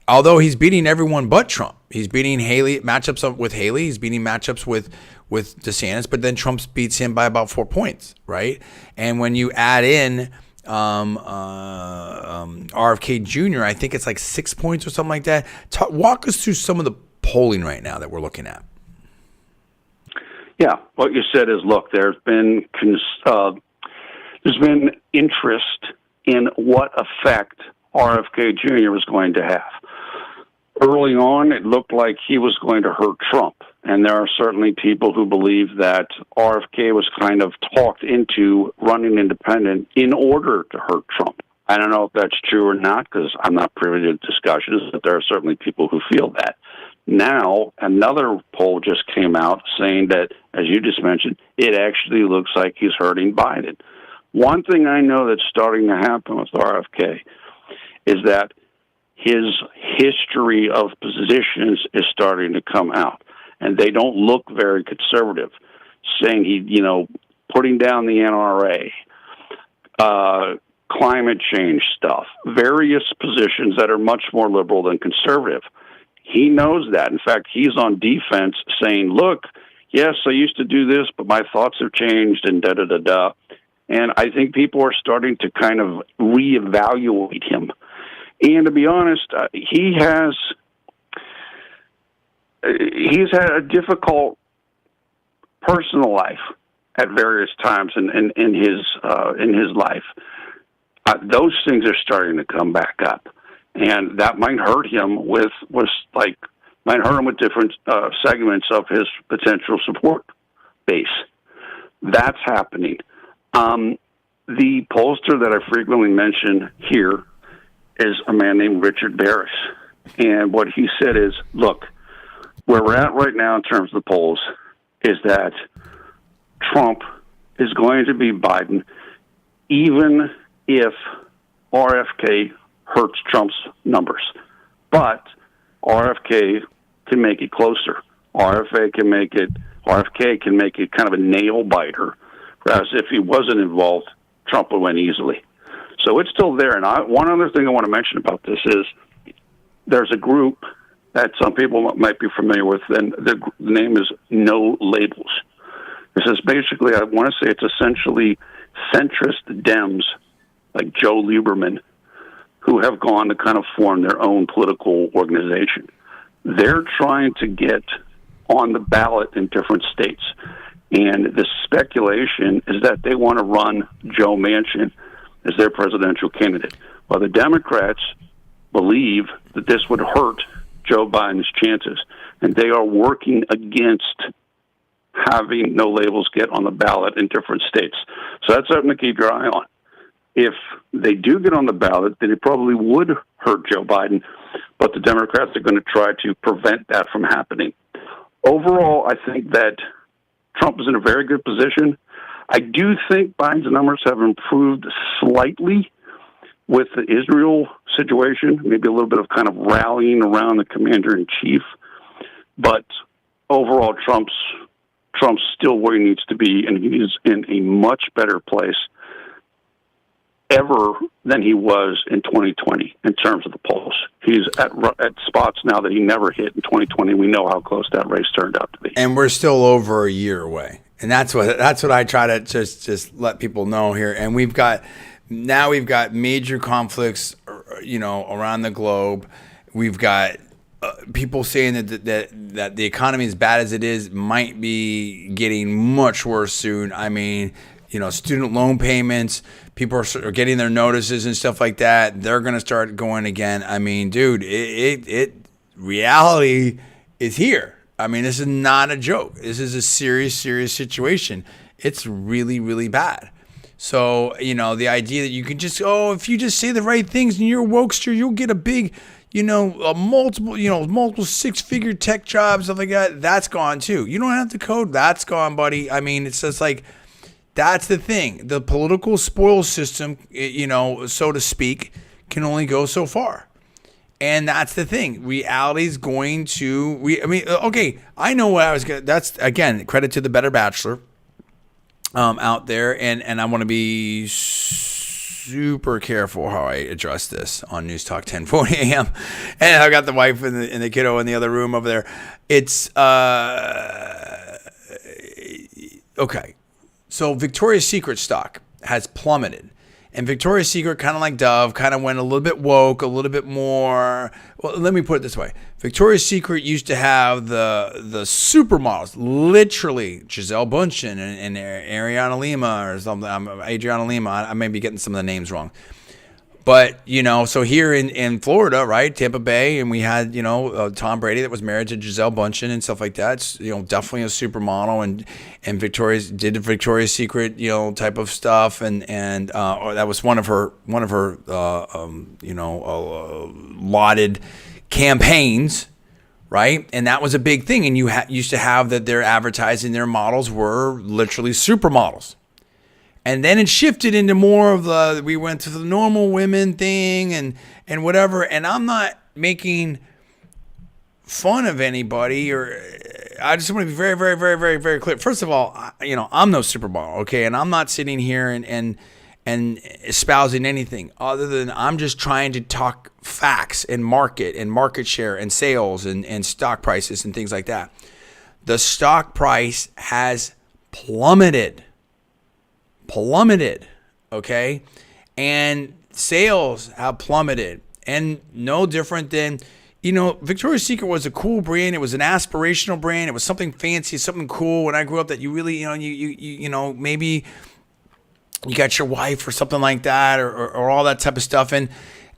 Although he's beating everyone but Trump. He's beating matchups up with Haley. He's beating matchups with DeSantis, but then Trump beats him by about 4 points, right? And when you add in RFK Jr., I think it's like 6 points or something like that. Walk us through some of the polling right now that we're looking at. Yeah, what you said is, look, there's been interest in what effect RFK Jr. was going to have. Early on, it looked like he was going to hurt Trump, and there are certainly people who believe that RFK was kind of talked into running independent in order to hurt Trump. I don't know if that's true or not, because I'm not privy to discussions, but there are certainly people who feel that. Now, another poll just came out saying that, as you just mentioned, it actually looks like he's hurting Biden. One thing I know that's starting to happen with RFK is that his history of positions is starting to come out, and they don't look very conservative, saying putting down the NRA, climate change stuff, various positions that are much more liberal than conservative. He knows that. In fact, he's on defense saying, look, yes, I used to do this, but my thoughts have changed and da-da-da-da. And I think people are starting to kind of reevaluate him. And to be honest, he's had a difficult personal life at various times in his life. Those things are starting to come back up, and that might hurt him with different segments of his potential support base. That's happening. The pollster that I frequently mention here is a man named Richard Barris. And what he said is, look, where we're at right now in terms of the polls is that Trump is going to be Biden, even if RFK hurts Trump's numbers. But RFK can make it closer. RFK can make it kind of a nail biter, whereas if he wasn't involved, Trump would win easily. So it's still there. And one other thing I want to mention about this is there's a group that some people might be familiar with, and the name is No Labels. This is basically, I want to say it's essentially centrist Dems like Joe Lieberman who have gone to kind of form their own political organization. They're trying to get on the ballot in different states. And the speculation is that they want to run Joe Manchin as their presidential candidate. While the Democrats believe that this would hurt Joe Biden's chances, and they are working against having No Labels get on the ballot in different states. So that's something to keep your eye on. If they do get on the ballot, then it probably would hurt Joe Biden, but the Democrats are going to try to prevent that from happening. Overall, I think that Trump is in a very good position. I do think Biden's numbers have improved slightly with the Israel situation, maybe a little bit of kind of rallying around the commander-in-chief. But overall, Trump's still where he needs to be, and he's in a much better place ever than he was in 2020 in terms of the pulse. He's at spots now that he never hit in 2020. We know how close that race turned out to be. And we're still over a year away. And that's what I try to just let people know here. And we've got major conflicts, around the globe. We've got people saying that the economy, as bad as it is, might be getting much worse soon. I mean, student loan payments, people are getting their notices and stuff like that. They're going to start going again. I mean, dude, reality is here. I mean, this is not a joke. This is a serious situation. It's really, really bad. So, the idea that you can just, if you just say the right things and you're a wokester, you'll get a big, multiple six-figure tech jobs, stuff like that. That's gone too. You don't have to code. That's gone, buddy. I mean, it's just like, that's the thing. The political spoil system, so to speak, can only go so far. And that's the thing. Reality is going to, okay, I know what I was going to, that's, again, credit to the Better Bachelor out there. And I want to be super careful how I address this on Newstalk 1040am. And I got the wife and the kiddo in the other room over there. It's, okay. So Victoria's Secret stock has plummeted. And Victoria's Secret, kind of like Dove, kind of went a little bit woke, a little bit more. Well, let me put it this way. Victoria's Secret used to have the supermodels, literally Gisele Bundchen and Ariana Lima or something. Adriana Lima. I may be getting some of the names wrong. But, so here in Florida, right, Tampa Bay, and we had, Tom Brady that was married to Gisele Bundchen and stuff like that. It's, definitely a supermodel, and did the Victoria's Secret, type of stuff, and that was one of her lauded campaigns, right? And that was a big thing. And you used to have that their advertising, their models were literally supermodels. And then it shifted into more of we went to the normal women thing and whatever. And I'm not making fun of anybody, or I just want to be very, very, very, very, very clear. First of all, I'm no supermodel, okay? And I'm not sitting here and espousing anything other than I'm just trying to talk facts and market share and sales and stock prices and things like that. The stock price has plummeted, okay? And sales have plummeted. And no different than, Victoria's Secret was a cool brand. It was an aspirational brand. It was something fancy, something cool. When I grew up that you really, maybe you got your wife or something like that or all that type of stuff. And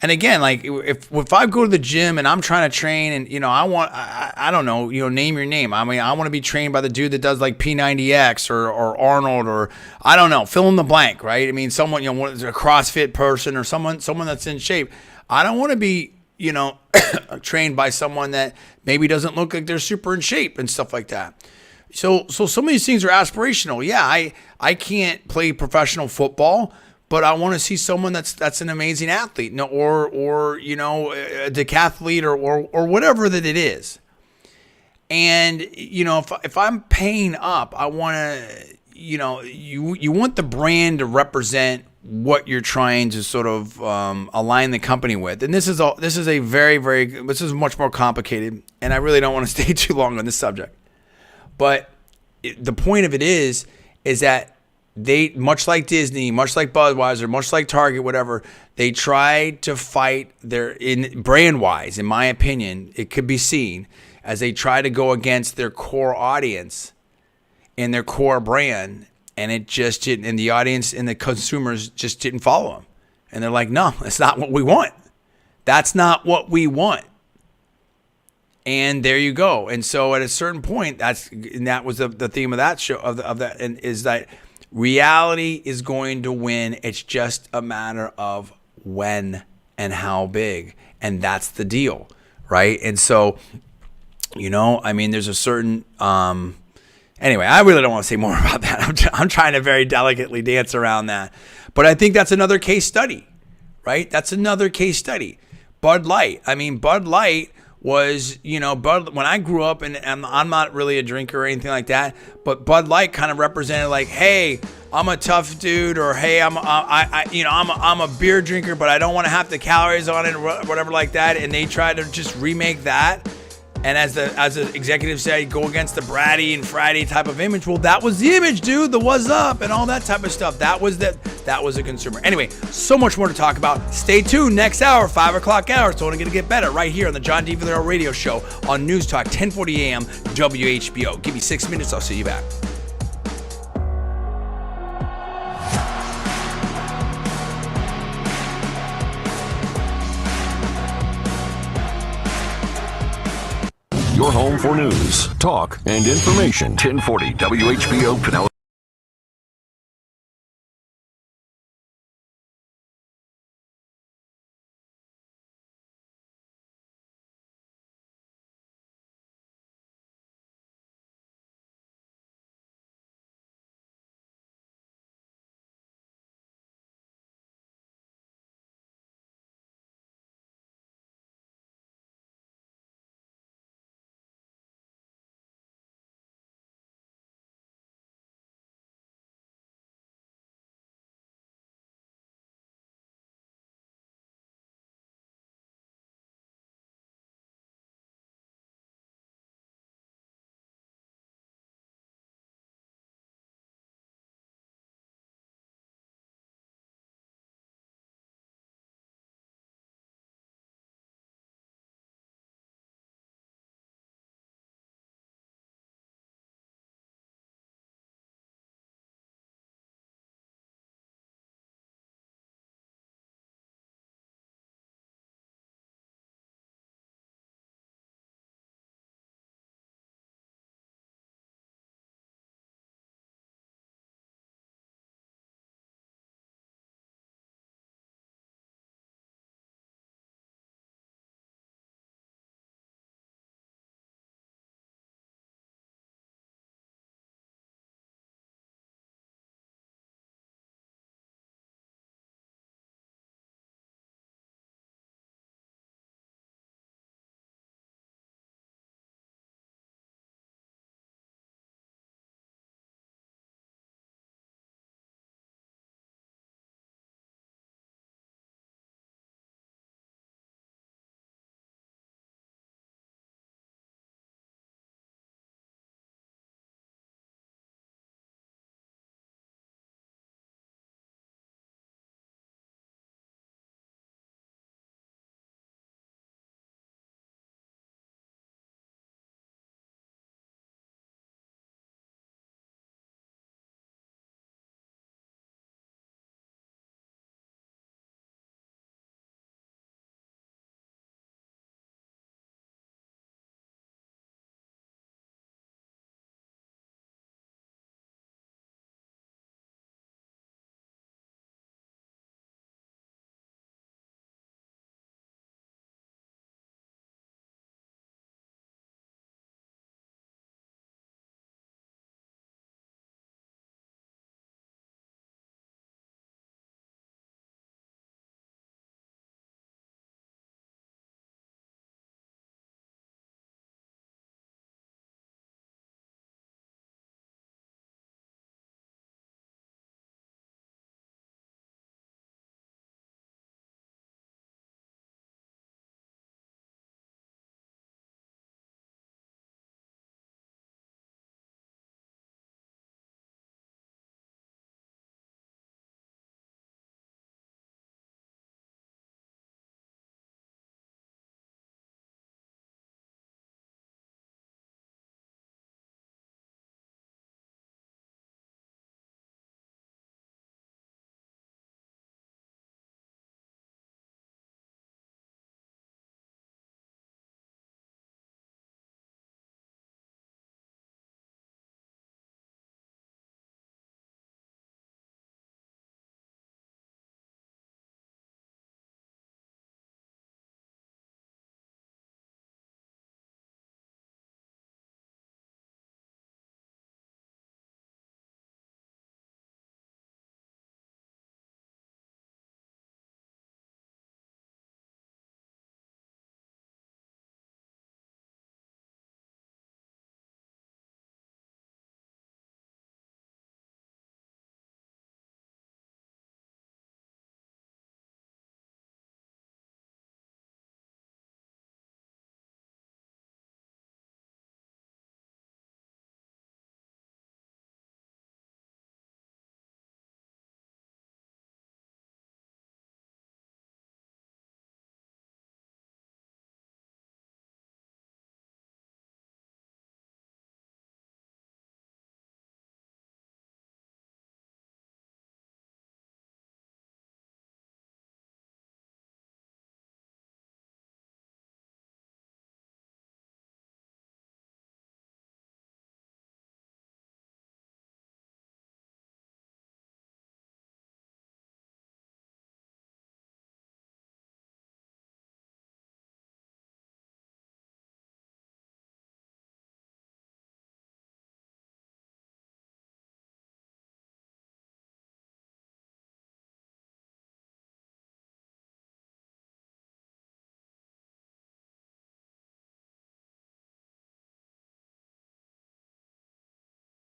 again, like if I go to the gym and I'm trying to train and, I don't know, name your name. I mean, I want to be trained by the dude that does like P90X or Arnold or I don't know, fill in the blank, right? I mean, someone, a CrossFit person or someone that's in shape. I don't want to be, trained by someone that maybe doesn't look like they're super in shape and stuff like that. So some of these things are aspirational. Yeah, I can't play professional football, but I want to see someone that's an amazing athlete, or a decathlete or whatever that it is. And if I'm paying up, I want to you want the brand to represent what you're trying to sort of align the company with. And this is much more complicated, and I really don't want to stay too long on this subject. But the point of it is that they, much like Disney, much like Budweiser, much like Target, whatever, they try to fight brand-wise, in my opinion, it could be seen as they try to go against their core audience and their core brand, and it just didn't, and the audience and the consumers just didn't follow them. And they're like, no, that's not what we want. That's not what we want. And there you go. And so at a certain point, that was the theme of that show, and is that reality is going to win. It's just a matter of when and how big. And that's the deal, right? And so, there's a certain, anyway, I really don't want to say more about that. I'm trying to very delicately dance around that. But I think that's another case study, right? That's another case study. Bud Light. Bud Light was, Bud. When I grew up, and I'm not really a drinker or anything like that, but Bud Light kind of represented like, hey, I'm a tough dude, or hey, I'm a beer drinker, but I don't want to have the calories on it, or whatever like that. And they tried to just remake that. And as the executive said, go against the bratty and fratty type of image. Well, that was the image, dude. The what's up and all that type of stuff. That was a consumer. Anyway, so much more to talk about. Stay tuned. Next hour, 5 o'clock hour. It's only going to get better right here on the John D. Villarreal Radio Show on Newstalk 1040 AM WHBO. Give me 6 minutes. I'll see you back. Your home for news, talk, and information. 1040 WHBO Pinellas.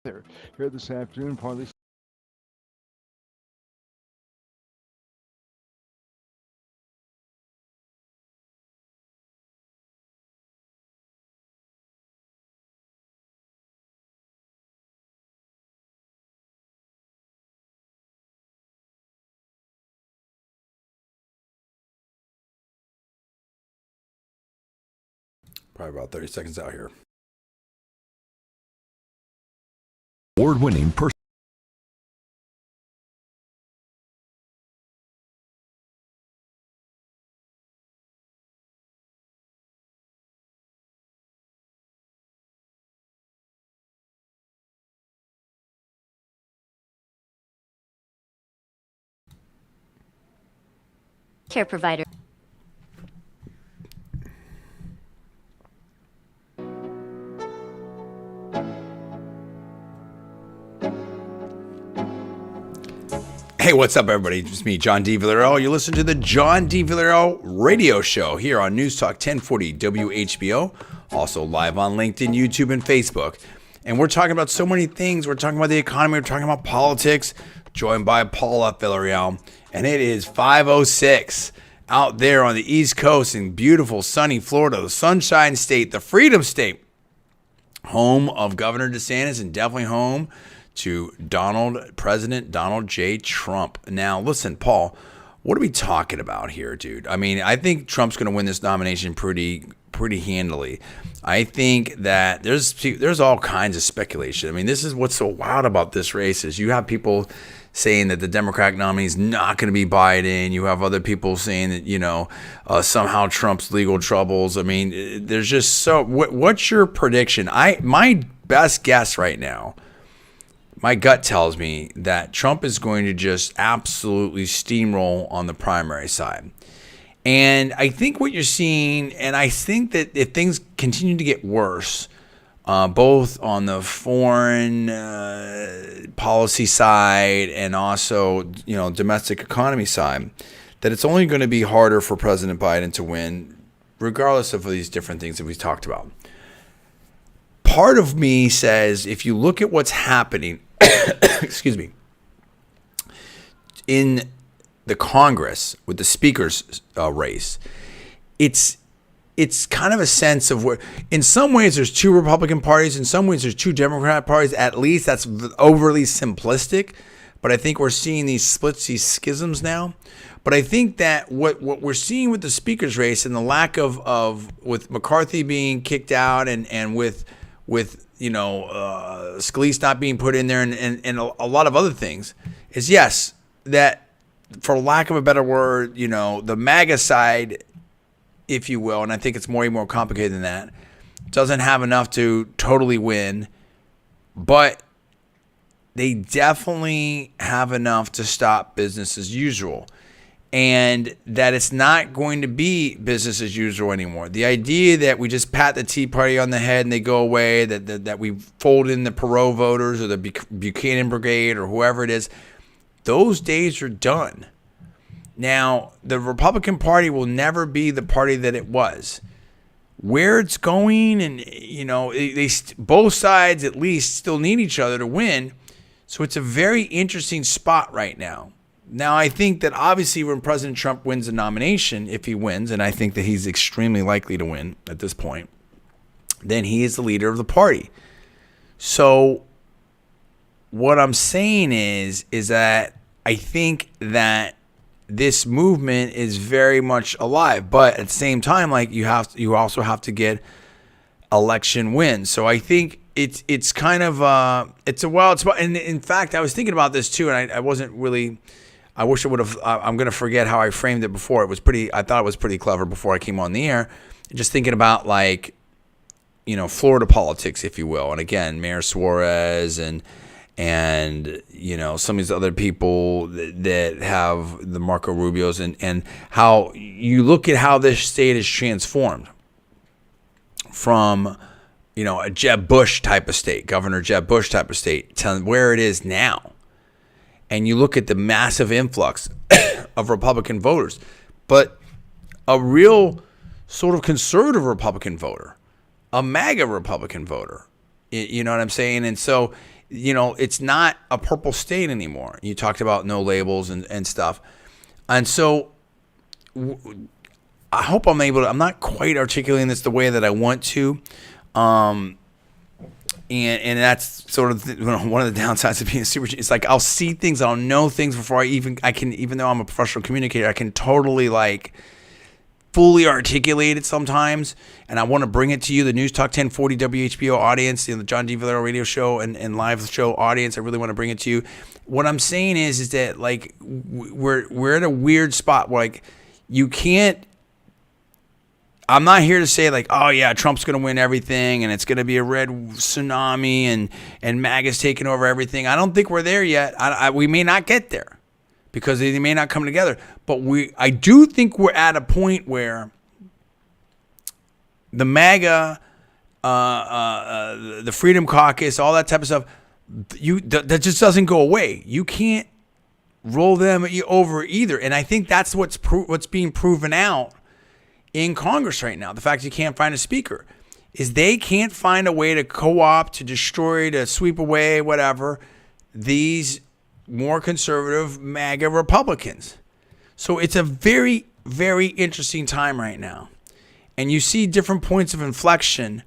there. Here this afternoon, partly Probably about 30 seconds out here. Award-winning care provider. Hey, what's up, everybody? It's me, John D. Villarreal. You listen to the John D. Villarreal radio show here on Newstalk 1040 WHBO, also live on LinkedIn, YouTube, and Facebook. And we're talking about so many things. We're talking about the economy. We're talking about politics, joined by Paula Villarreal. And it is 5:06 out there on the East Coast in beautiful, sunny Florida, the Sunshine State, the Freedom State, home of Governor DeSantis and definitely home to President Donald J. Trump. Now, listen, Paul, what are we talking about here, dude? I mean, I think Trump's going to win this nomination pretty handily. I think that there's all kinds of speculation. I mean, this is what's so wild about this race is you have people saying that the Democratic nominee is not going to be Biden. You have other people saying that, somehow Trump's legal troubles. I mean, there's just so. What's your prediction? My best guess right now, my gut tells me that Trump is going to just absolutely steamroll on the primary side. And I think what you're seeing, and I think that if things continue to get worse, both on the foreign policy side and also, domestic economy side, that it's only going to be harder for President Biden to win, regardless of these different things that we've talked about. Part of me says, if you look at what's happening, excuse me, in the Congress with the speaker's race, it's kind of a sense of where, in some ways, there's two Republican parties. In some ways, there's two Democrat parties. At least that's overly simplistic. But I think we're seeing these splits, these schisms now. But I think that what we're seeing with the speaker's race and the lack of with McCarthy being kicked out and with Scalise not being put in there and a lot of other things is, yes, that for lack of a better word, the MAGA side, if you will, and I think it's way more complicated than that, doesn't have enough to totally win, but they definitely have enough to stop business as usual. And that it's not going to be business as usual anymore. The idea that we just pat the Tea Party on the head and they go away, that we fold in the Perot voters or the Buchanan Brigade or whoever it is, those days are done. Now, the Republican Party will never be the party that it was. Where it's going, and both sides at least still need each other to win. So it's a very interesting spot right now. Now, I think that obviously when President Trump wins the nomination, if he wins, and I think that he's extremely likely to win at this point, then he is the leader of the party. So what I'm saying is that I think that this movement is very much alive, but at the same time, like you also have to get election wins. So I think it's kind of it's a wild spot. And in fact, I was thinking about this too, and I wasn't really. I wish I would have. I'm going to forget how I framed it before. I thought it was pretty clever before I came on the air. Just thinking about Florida politics, if you will. And again, Mayor Suarez and some of these other people that have the Marco Rubios and how you look at how this state is transformed from, a Jeb Bush type of state, Governor Jeb Bush type of state, to where it is now. And you look at the massive influx of Republican voters, but a real sort of conservative Republican voter, a MAGA Republican voter. You know what I'm saying? And so it's not a purple state anymore. You talked about no labels and stuff. And so I hope I'm not quite articulating this the way that I want to. And that's sort of one of the downsides of being a super. It's like I'll see things, I'll know things before I can, even though I'm a professional communicator, I can totally fully articulate it sometimes, and I want to bring it to you, the Newstalk 1040 WHBO audience, the John D. Villarreal radio show and live show audience. I really want to bring it to you. What I'm saying is that we're at a weird spot where you can't. I'm not here to say oh yeah, Trump's going to win everything and it's going to be a red tsunami and MAGA's taking over everything. I don't think we're there yet. We may not get there, because they may not come together. But I do think we're at a point where the MAGA, the Freedom Caucus, all that type of stuff, that just doesn't go away. You can't roll them over either. And I think that's what's being proven out in Congress right now. The fact you can't find a speaker is they can't find a way to co-opt, to destroy, to sweep away, whatever, these more conservative MAGA Republicans. So it's a very, very interesting time right now. And you see different points of inflection,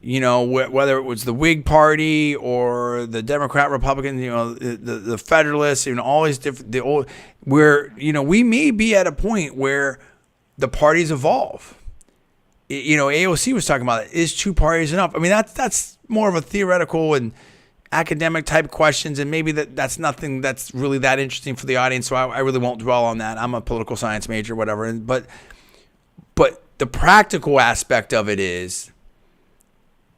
whether it was the Whig Party or the Democrat Republican, the Federalists, all these different, where, we may be at a point where the parties evolve. AOC was talking about it. Is two parties enough? I mean, that's more of a theoretical and academic type questions, and maybe that's nothing that's really that interesting for the audience, so I really won't dwell on that. I'm a political science major, whatever. But the practical aspect of it is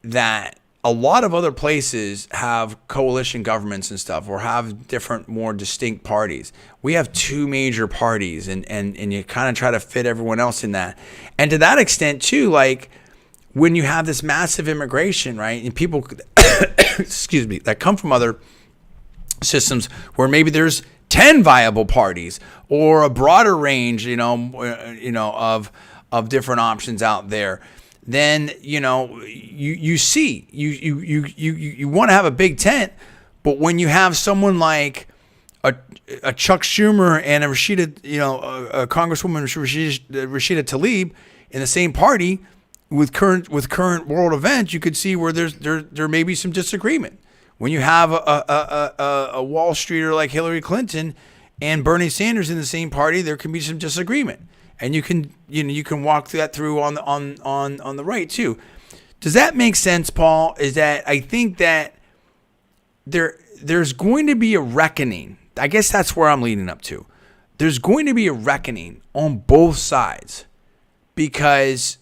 that a lot of other places have coalition governments and stuff, or have different, more distinct parties. We have two major parties, and you kind of try to fit everyone else in that. And to that extent, too, when you have this massive immigration, right, and people, excuse me, that come from other systems where maybe there's 10 viable parties or a broader range, of different options out there, then you want to have a big tent. But when you have someone like a Chuck Schumer and a a Congresswoman Rashida Tlaib in the same party, with current world events, you could see where there may be some disagreement. When you have a Wall Streeter like Hillary Clinton and Bernie Sanders in the same party, there can be some disagreement, and you can walk that through on the right too. Does that make sense, Paul? Is that I think that there's going to be a reckoning. I guess that's where I'm leading up to. There's going to be a reckoning on both sides, because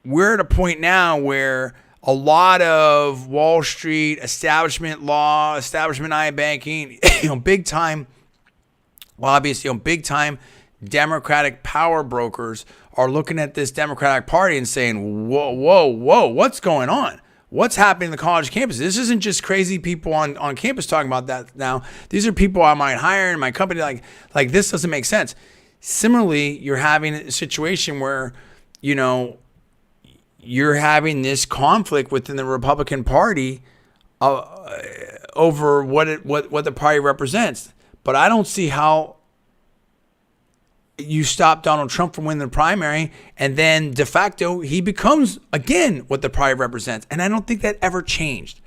we're at a point now where a lot of Wall Street, establishment law, establishment banking, big time lobbyists, big time Democratic power brokers are looking at this Democratic Party and saying, whoa, what's going on? What's happening in the college campus? This isn't just crazy people on campus talking about that now. These are people I might hire in my company. Like this doesn't make sense. Similarly, you're having a situation where, you're having this conflict within the Republican Party over what the party represents. But I don't see how you stop Donald Trump from winning the primary, and then de facto he becomes again what the party represents. And I don't think that ever changed.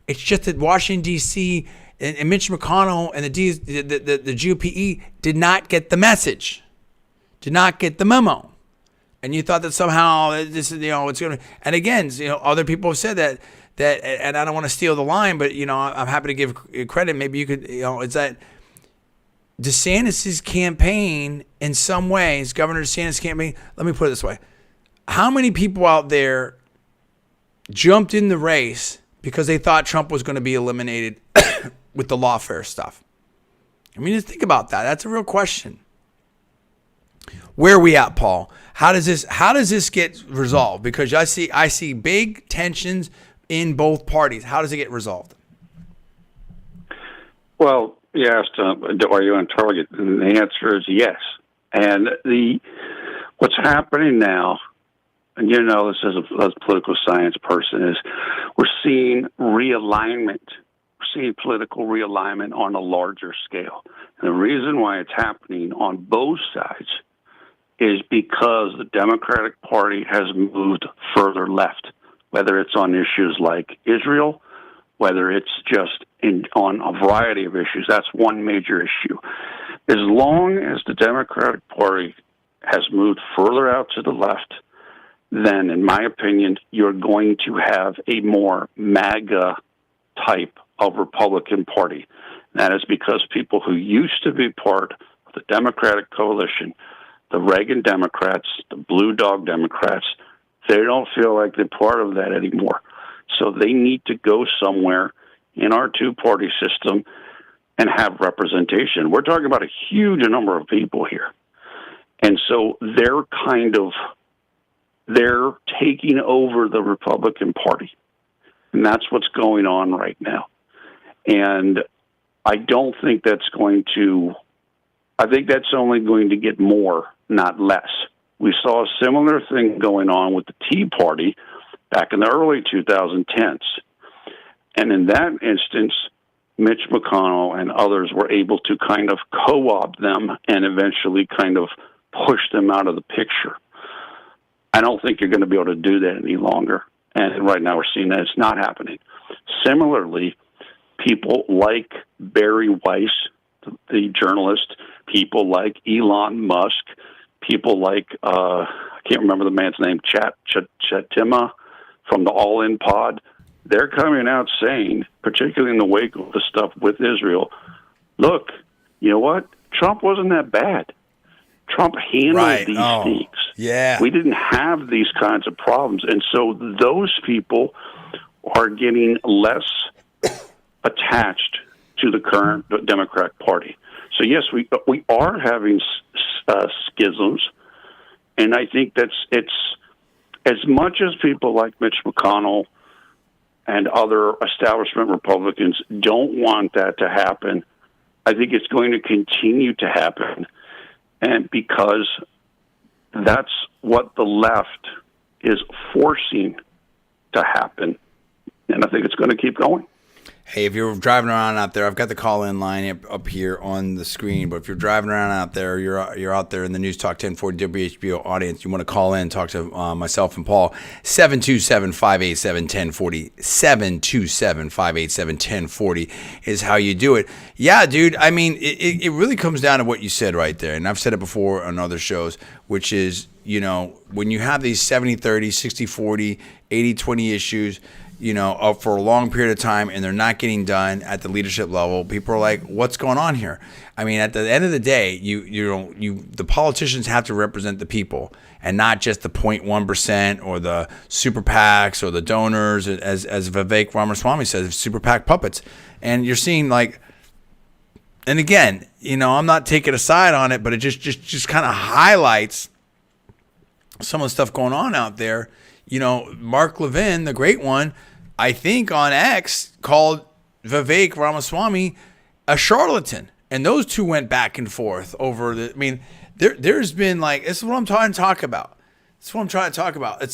It's just that Washington D.C. and Mitch McConnell and the GOP did not get the message, did not get the memo. And you thought that somehow this is, it's going to, and again, other people have said that, and I don't want to steal the line, but, I'm happy to give credit. Maybe you could, it's that DeSantis' campaign in some ways, Governor DeSantis' campaign, let me put it this way. How many people out there jumped in the race because they thought Trump was going to be eliminated with the lawfare stuff? I mean, just think about that. That's a real question. Where are we at, Paul? How does this get resolved? Because I see big tensions in both parties. How does it get resolved? Well, you asked, are you on target? And the answer is yes. And what's happening now, and this as a political science person, is we're seeing realignment seeing political realignment on a larger scale. And the reason why it's happening on both sides is because the Democratic Party has moved further left, whether it's on issues like Israel, whether it's just on a variety of issues. That's one major issue. As long as the Democratic Party has moved further out to the left, then, in my opinion, you're going to have a more MAGA type of Republican Party. That is because people who used to be part of the Democratic coalition, the Reagan Democrats, the Blue Dog Democrats, they don't feel like they're part of that anymore. So they need to go somewhere in our two-party system and have representation. We're talking about a huge number of people here. And so they're taking over the Republican Party. And that's what's going on right now. And I don't think that's I think that's only going to get more, not less. We saw a similar thing going on with the Tea Party back in the early 2010s. And in that instance, Mitch McConnell and others were able to kind of co-opt them and eventually kind of push them out of the picture. I don't think you're going to be able to do that any longer. And right now we're seeing that it's not happening. Similarly, people like Barry Weiss, the journalist, people like Elon Musk, people like, I can't remember the man's name, Chatima from the All In Pod, they're coming out saying, particularly in the wake of the stuff with Israel, look, you know what? Trump wasn't that bad. Trump handled these things. Yeah. We didn't have these kinds of problems. And so those people are getting less attached to the current Democratic Party. So, yes, we are having schisms. And I think it's as much as people like Mitch McConnell and other establishment Republicans don't want that to happen, I think it's going to continue to happen. And because that's what the left is forcing to happen. And I think it's going to keep going. Hey, if you're driving around out there, I've got the call-in line up here on the screen. But if you're driving around out there, you're out there in the Newstalk 1040 WHBO audience, you want to call in, talk to myself and Paul, 727-587-1040. 727-587-1040 is how you do it. Yeah, dude, I mean, it really comes down to what you said right there. And I've said it before on other shows, which is, you know, when you have these 70-30, 60-40, 80-20 issues, you know, for a long period of time, and they're not getting done at the leadership level, people are like, what's going on here? I mean, at the end of the day, the politicians have to represent the people and not just the 0.1% or the super PACs or the donors, as Vivek Ramaswamy says, super PAC puppets. And you're seeing like, and again, you know, I'm not taking a side on it, but it just kind of highlights some of the stuff going on out there. You know, Mark Levin, the great one, I think on X called Vivek Ramaswamy a charlatan. And those two went back and forth over there's been like, this is what I'm trying to talk about. It's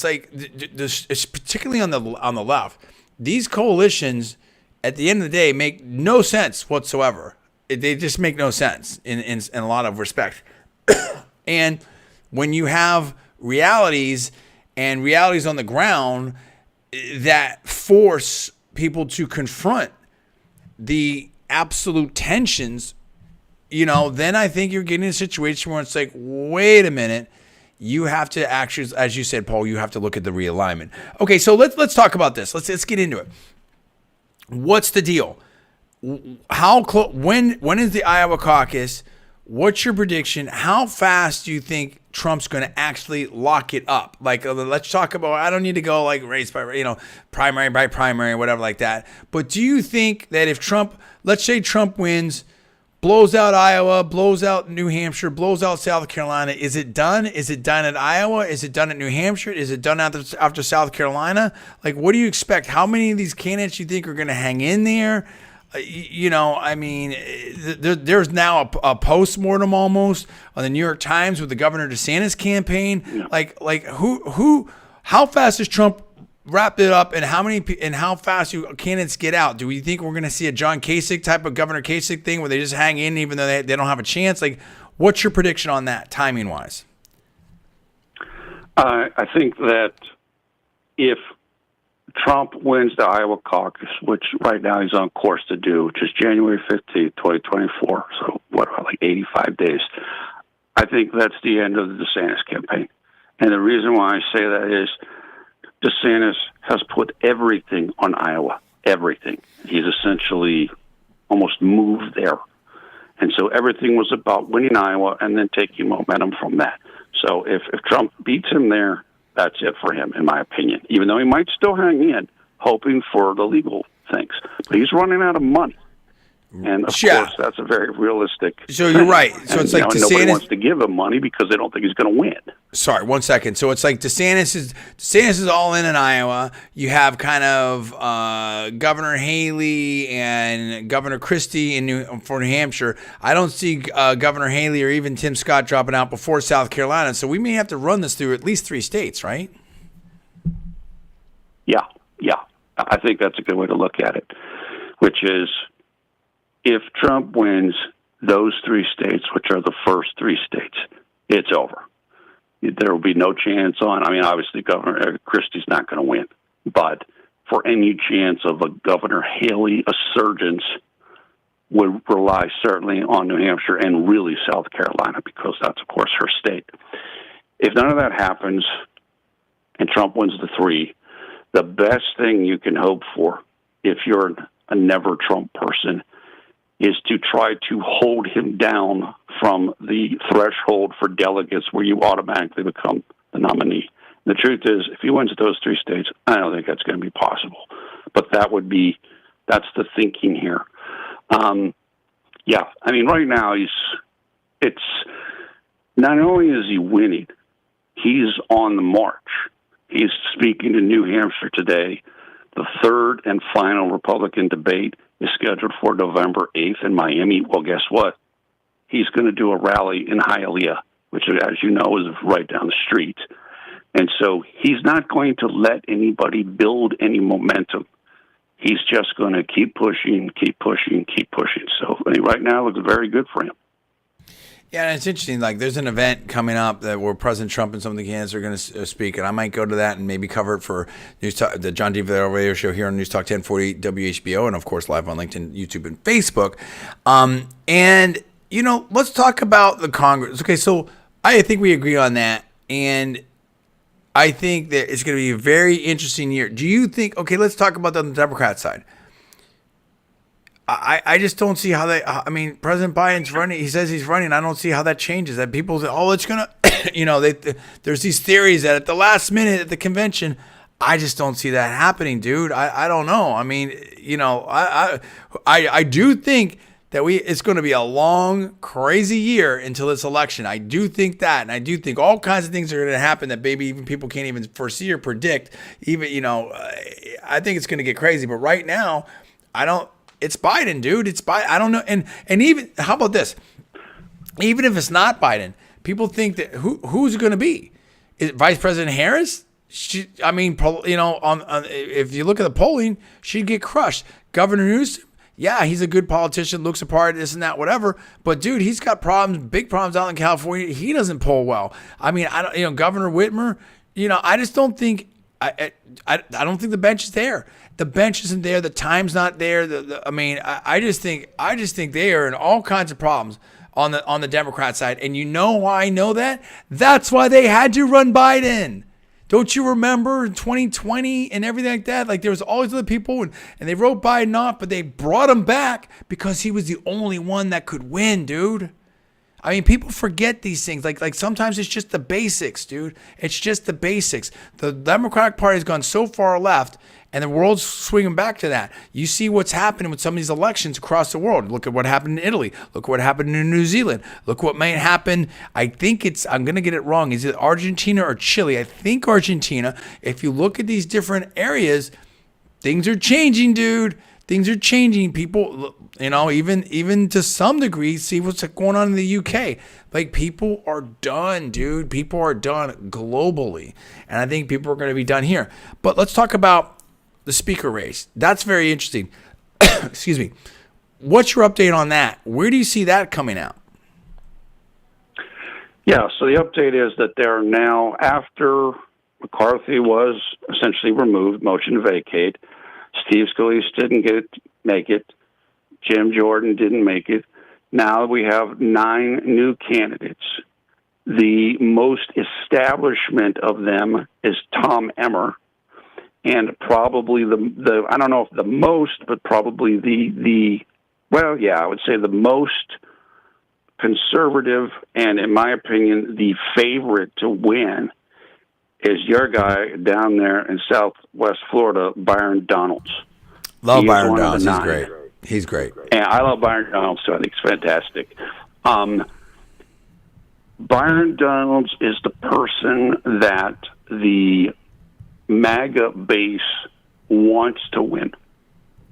like, it's particularly on the left, these coalitions at the end of the day make no sense whatsoever. They just make no sense in a lot of respect. And when you have realities on the ground that force people to confront the absolute tensions, you know, then I think you're getting a situation where it's like, wait a minute, you have to actually, as you said, Paul, you have to look at the realignment. Okay, so let's talk about this. Let's get into it. What's the deal? How close? When is the Iowa caucus? What's your prediction? How fast do you think Trump's going to actually lock it up? Like, let's talk about, I don't need to go like race by, you know, primary by primary, whatever like that. But do you think that if Trump, let's say Trump wins, blows out Iowa, blows out New Hampshire, blows out South Carolina, is it done? Is it done at Iowa? Is it done at New Hampshire? Is it done after South Carolina? Like, what do you expect? How many of these candidates you think are going to hang in there? You know, I mean, there's now a postmortem almost on the New York Times with the Governor DeSantis campaign. Yeah. Like how fast is Trump wrap it up, and how fast candidates get out. Do we think we're going to see a John Kasich type of Governor Kasich thing where they just hang in even though they don't have a chance? Like, what's your prediction on that, timing wise? I think that if Trump wins the Iowa caucus, which right now he's on course to do, which is January 15th, 2024, so like 85 days, I think that's the end of the DeSantis campaign. And the reason why I say that is DeSantis has put everything on Iowa, everything. He's essentially almost moved there. And so everything was about winning Iowa and then taking momentum from that. So if Trump beats him there, that's it for him, in my opinion, even though he might still hang in, hoping for the legal things. But he's running out of money. And, of course, that's a very realistic So you're right. So and, it's like DeSantis, nobody wants to give him money because they don't think he's going to win. Sorry, 1 second. So it's like DeSantis is all in Iowa. You have kind of Governor Haley and Governor Christie for New Hampshire. I don't see Governor Haley or even Tim Scott dropping out before South Carolina. So we may have to run this through at least 3 states, right? Yeah. I think that's a good way to look at it, which is if Trump wins those 3 states, which are the first 3 states, it's over. There will be no chance on, obviously Governor Christie's not going to win, but for any chance of a Governor Haley resurgence would rely certainly on New Hampshire and really South Carolina because that's, of course, her state. If none of that happens and Trump wins the 3, the best thing you can hope for if you're a never Trump person is to try to hold him down from the threshold for delegates where you automatically become the nominee. The truth is, if he wins those 3 states, I don't think that's going to be possible. But that's the thinking here. Right now it's not only is he winning, he's on the march. He's speaking in New Hampshire today. The 3rd and final Republican debate is scheduled for November 8th in Miami. Well, guess what? He's going to do a rally in Hialeah, which, as you know, is right down the street. And so he's not going to let anybody build any momentum. He's just going to keep pushing. So right now it looks very good for him. Yeah, and it's interesting. Like, there's an event coming up where President Trump and some of the candidates are going to speak, and I might go to that and maybe cover it for the John D. Villarreal radio show here on Newstalk 1040 WHBO, and of course live on LinkedIn, YouTube, and Facebook. Let's talk about the Congress. Okay, so I think we agree on that, and I think that it's going to be a very interesting year. Do you think? Okay, let's talk about the Democrat side. I just don't see how President Biden's running. He says he's running. I don't see how that changes. That people say, it's going to, there's these theories that at the last minute at the convention, I just don't see that happening, dude. I don't know. I do think that it's going to be a long, crazy year until this election. I do think that. And I do think all kinds of things are going to happen that maybe even people can't even foresee or predict. I think it's going to get crazy. But right now, it's Biden, dude. It's Biden. I don't know. And even, how about this? Even if it's not Biden, people think that who's it going to be? Is it Vice President Harris? If you look at the polling, she'd get crushed. Governor Newsom, yeah, he's a good politician, looks the part, this and that, whatever. But dude, he's got problems, big problems out in California. He doesn't poll well. Governor Whitmer, I just don't think. I don't think the bench is there. The bench isn't there. The time's not there. I just think they are in all kinds of problems on the Democrat side. And you know why I know that? That's why they had to run Biden. Don't you remember in 2020 and everything like that? Like, there was all these other people and they wrote Biden off, but they brought him back because he was the only one that could win, dude. People forget these things. Like sometimes it's just the basics, dude. It's just the basics. The Democratic Party has gone so far left, and the world's swinging back to that. You see what's happening with some of these elections across the world. Look at what happened in Italy. Look what happened in New Zealand. Look what might happen. I'm going to get it wrong. Is it Argentina or Chile? I think Argentina. If you look at these different areas, Things are changing, dude. Things are changing. People, even to some degree, see what's going on in the UK. Like, people are done, dude. People are done globally. And I think people are going to be done here. But let's talk about the speaker race. That's very interesting. Excuse me. What's your update on that? Where do you see that coming out? Yeah, so the update is that they're now, after McCarthy was essentially removed, motion to vacate, Steve Scalise didn't make it, Jim Jordan didn't make it. Now we have 9 new candidates. The most establishment of them is Tom Emmer, and probably the I don't know if the most, but probably I would say the most conservative, and in my opinion, the favorite to win is your guy down there in Southwest Florida, Byron Donalds. Love Byron Donalds. He's great. He's great. And I love Byron Donalds, too. I think it's fantastic. Byron Donalds is the person that the MAGA base wants to win.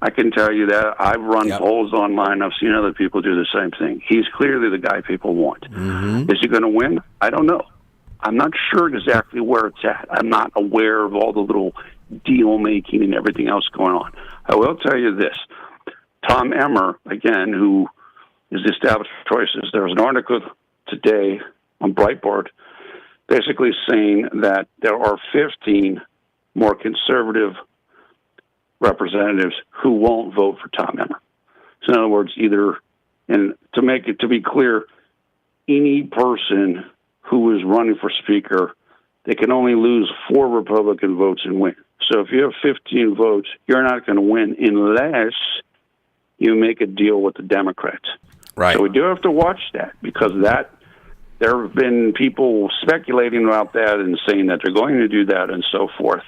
I can tell you that. I've run polls online. I've seen other people do the same thing. He's clearly the guy people want. Mm-hmm. Is he going to win? I don't know. I'm not sure exactly where it's at. I'm not aware of all the little deal making and everything else going on. I will tell you this. Tom Emmer, again, who is the established choices, there was an article today on Breitbart basically saying that there are 15 more conservative representatives who won't vote for Tom Emmer. So in other words, and to be clear, any person who is running for speaker, they can only lose 4 Republican votes and win. So if you have 15 votes, you're not going to win unless you make a deal with the Democrats. Right. So we do have to watch that, because there have been people speculating about that and saying that they're going to do that and so forth.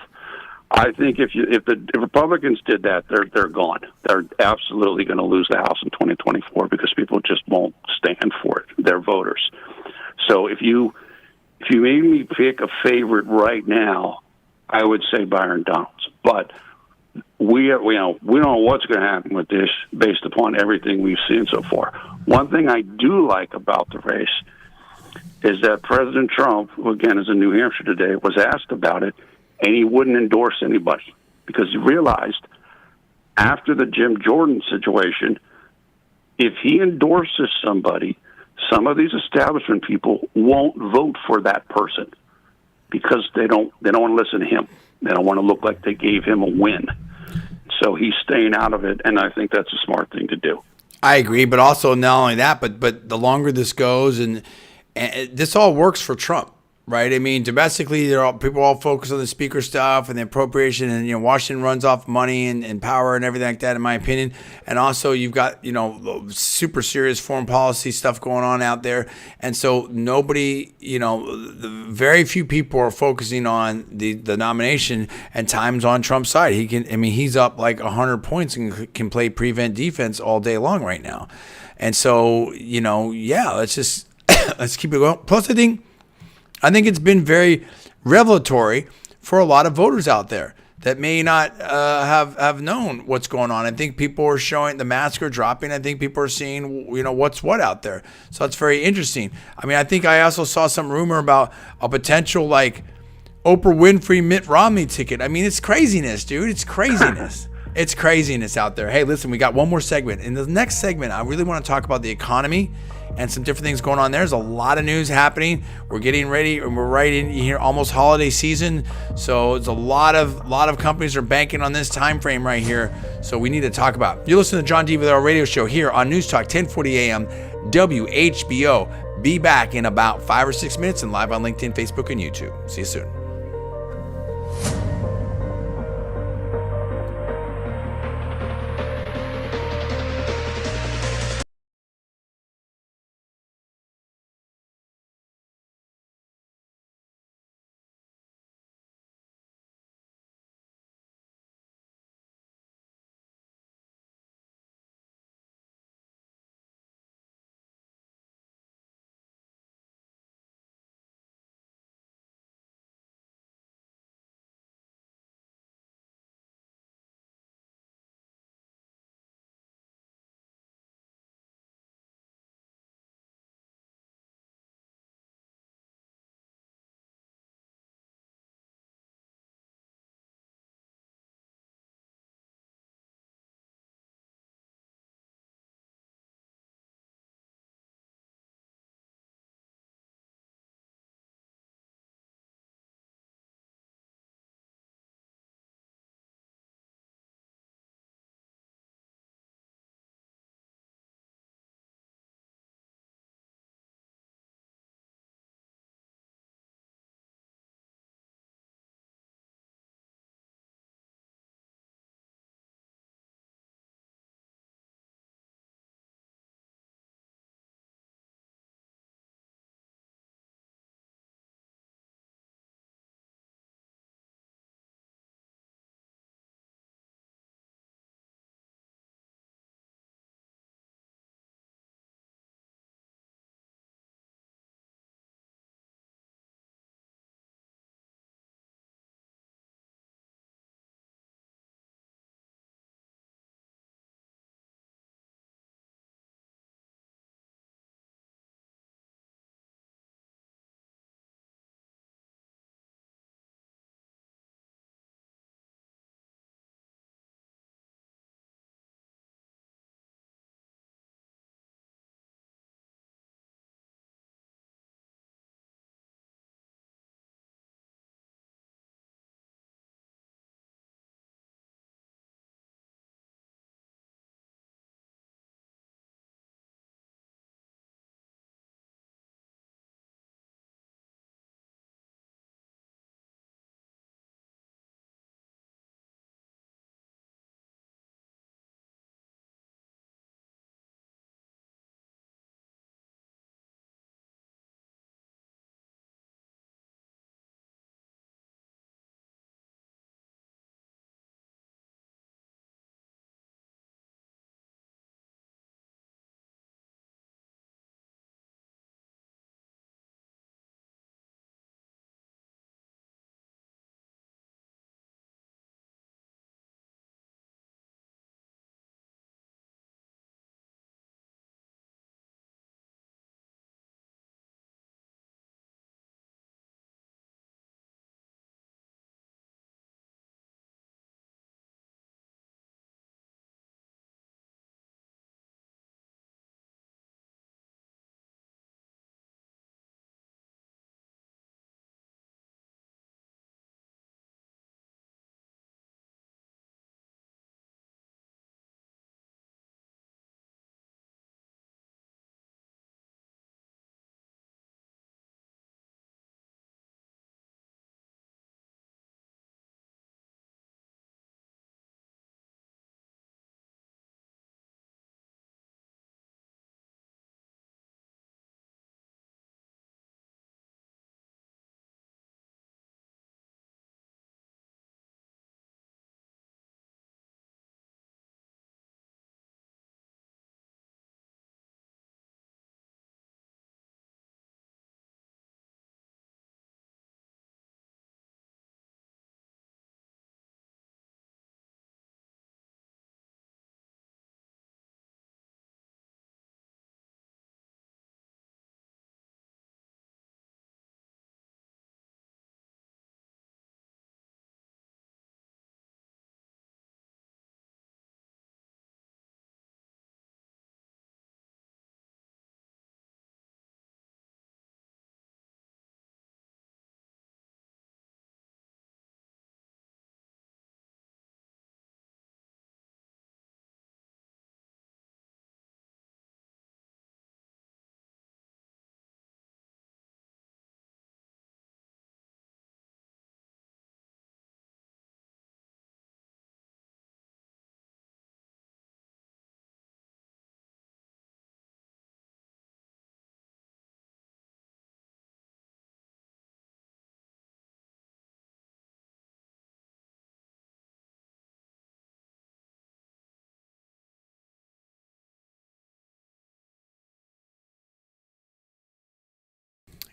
I think if the Republicans did that, they're gone. They're absolutely going to lose the House in 2024 because people just won't stand for it. They're voters. So if you made me pick a favorite right now, I would say Byron Donalds. But we don't know what's going to happen with this based upon everything we've seen so far. One thing I do like about the race is that President Trump, who again is in New Hampshire today, was asked about it, and he wouldn't endorse anybody because he realized after the Jim Jordan situation, if he endorses somebody, some of these establishment people won't vote for that person because they don't want to listen to him. They don't want to look like they gave him a win. So he's staying out of it, and I think that's a smart thing to do. I agree, but also not only that, but the longer this goes, and this all works for Trump. Right, I mean, domestically, people all focus on the speaker stuff and the appropriation, and Washington runs off money and power and everything like that, in my opinion. And also, you've got super serious foreign policy stuff going on out there, and so nobody, very few people are focusing on the nomination, and time's on Trump's side. He's up like 100 points and can play prevent defense all day long right now. And so, let's let's keep it going. Plus, I think it's been very revelatory for a lot of voters out there that may not have known what's going on. I think people are showing the masks are dropping. I think people are seeing what's what out there. So it's very interesting. I mean, I think I also saw some rumor about a potential like Oprah Winfrey Mitt Romney ticket. I mean, it's craziness, dude. It's craziness. It's craziness out there. Hey, listen, we got one more segment. In the next segment, I really want to talk about the economy and some different things going on. There's a lot of news happening. We're getting ready, and we're right in here, almost holiday season. So it's a lot of companies are banking on this time frame right here. So we need to talk about it. You listen to John D. Villarreal radio show here on Newstalk 1040 AM WHBO. Be back in about 5 or 6 minutes and live on LinkedIn, Facebook, and YouTube. See you soon.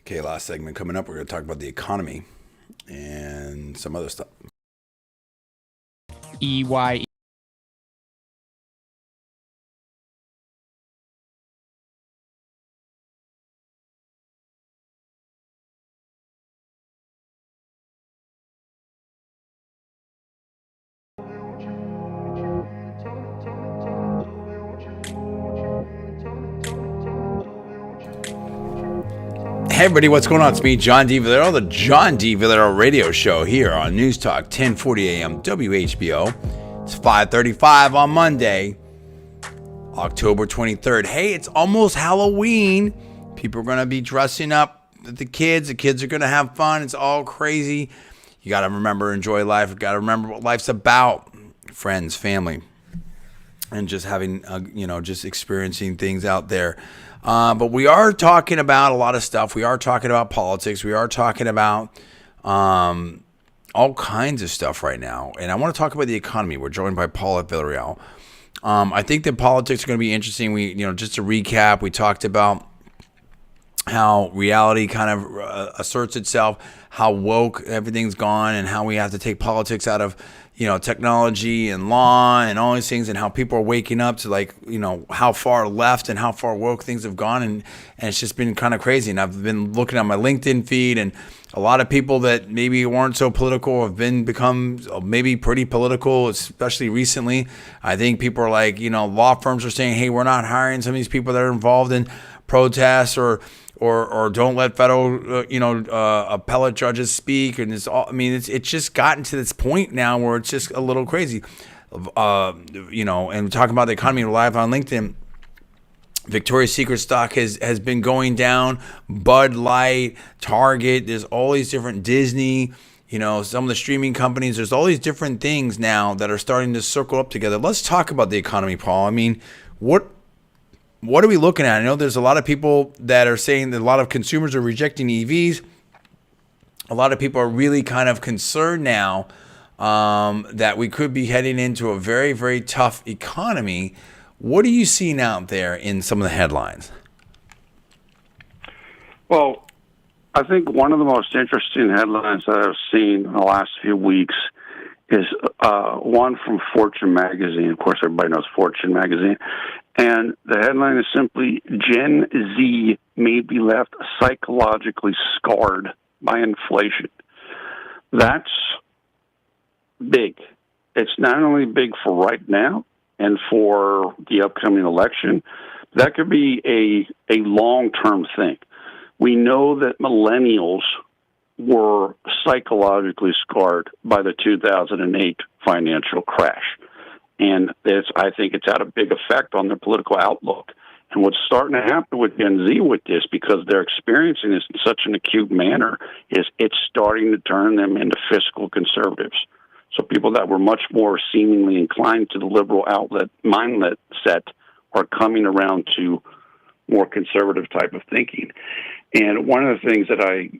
Okay, last segment coming up. We're going to talk about the economy and some other stuff. EY. Hey everybody, what's going on? It's me, John D. Villarreal, the John D. Villarreal radio show here on Newstalk 1040 AM WHBO. It's 5:35 on Monday, October 23rd. Hey, it's almost Halloween. People are going to be dressing up the kids. The kids are going to have fun. It's all crazy. You got to remember, enjoy life. You got to remember what life's about. Friends, family, and just having, just experiencing things out there. But we are talking about a lot of stuff. We are talking about politics. We are talking about all kinds of stuff right now. And I want to talk about the economy. We're joined by Paul at Villarreal. I think that politics are going to be interesting. Just to recap, we talked about how reality kind of asserts itself, how woke everything's gone, and how we have to take politics out of technology and law and all these things, and how people are waking up to how far left and how far woke things have gone, and it's just been kind of crazy. And I've been looking at my LinkedIn feed, and a lot of people that maybe weren't so political have become maybe pretty political, especially recently. I think people are law firms are saying, hey, we're not hiring some of these people that are involved in protests or don't let federal, appellate judges speak. And it's just gotten to this point now where it's just a little crazy. And talking about the economy live on LinkedIn, Victoria's Secret stock has been going down. Bud Light, Target, there's all these different Disney, some of the streaming companies. There's all these different things now that are starting to circle up together. Let's talk about the economy, Paul. What are we looking at? I know there's a lot of people that are saying that a lot of consumers are rejecting EVs. A lot of people are really kind of concerned now that we could be heading into a very, very tough economy. What are you seeing out there in some of the headlines? Well, I think one of the most interesting headlines that I've seen in the last few weeks is one from Fortune magazine. Of course, everybody knows Fortune magazine. And the headline is simply, Gen Z may be left psychologically scarred by inflation. That's big. It's not only big for right now and for the upcoming election, that could be a long-term thing. We know that millennials were psychologically scarred by the 2008 financial crash. And I think it's had a big effect on their political outlook. And what's starting to happen with Gen Z with this, because they're experiencing this in such an acute manner, is it's starting to turn them into fiscal conservatives. So people that were much more seemingly inclined to the liberal mindset set are coming around to more conservative type of thinking. And one of the things that I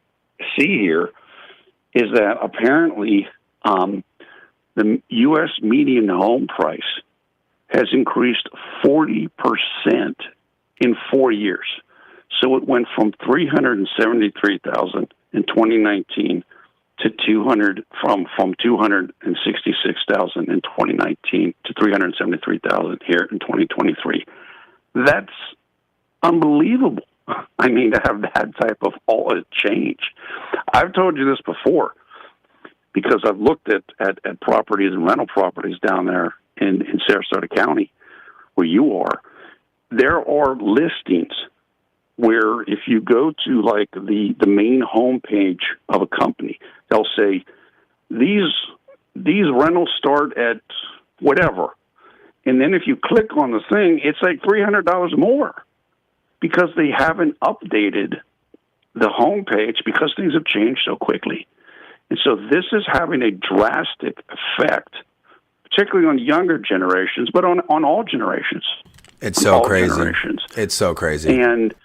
see here is that apparently the U.S. median home price has increased 40% in 4 years. So it went from $373,000 in 2019 to from $266,000 in 2019 to $373,000 here in 2023. That's unbelievable. To have that type of change. I've told you this before, because I've looked at properties and rental properties down there in Sarasota County, where you are. There are listings where if you go to the main homepage of a company, they'll say these rentals start at whatever, and then if you click on the thing, it's like $300 more, because they haven't updated the homepage because things have changed so quickly. And so this is having a drastic effect, particularly on younger generations, but on all generations. It's so crazy. It's so crazy. And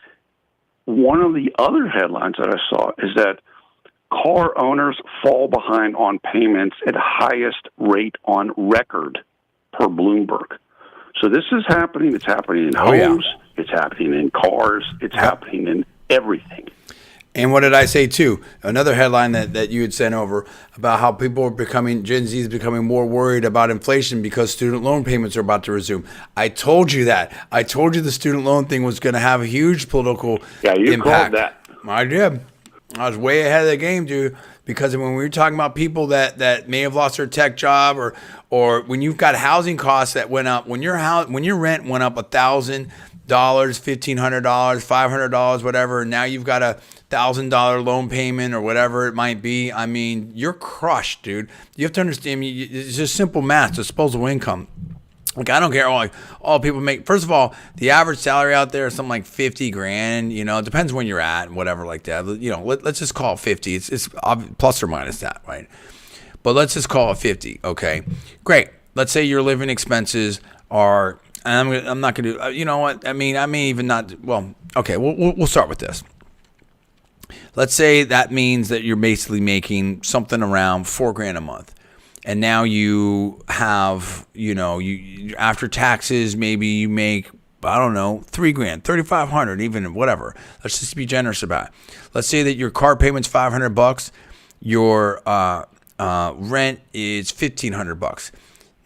one of the other headlines that I saw is that car owners fall behind on payments at highest rate on record per Bloomberg. So this is happening. It's happening in homes. Yeah. It's happening in cars. It's happening in everything. And what did I say too? Another headline that you had sent over about how people are Gen Z is becoming more worried about inflation because student loan payments are about to resume. I told you that. I told you the student loan thing was going to have a huge political impact. Called that. I did. I was way ahead of the game, dude. Because when we were talking about people that may have lost their tech job, or when you've got housing costs that went up, when your rent went up $1,000, $1,500, $500, whatever, and now you've got a $1,000 loan payment or whatever it might be. I mean, you're crushed, dude. You have to understand. It's just simple math, disposable income. Like, I don't care. All people make. First of all, the average salary out there is something like 50 grand. You know, it depends when you're at and whatever like that. You know, let's just call it 50. It's plus or minus that, right? But let's just call it 50. Okay, great. Let's say your living expenses are. And I'm not gonna do. You know what? I mean, I may even not. Well, okay. We'll start with this. Let's say that means that you're basically making something around $4,000 a month. And now you have, you after taxes, maybe you make, I don't know, $3,000, $3,500, even whatever. Let's just be generous about it. Let's say that your car payment's $500, your rent is $1,500.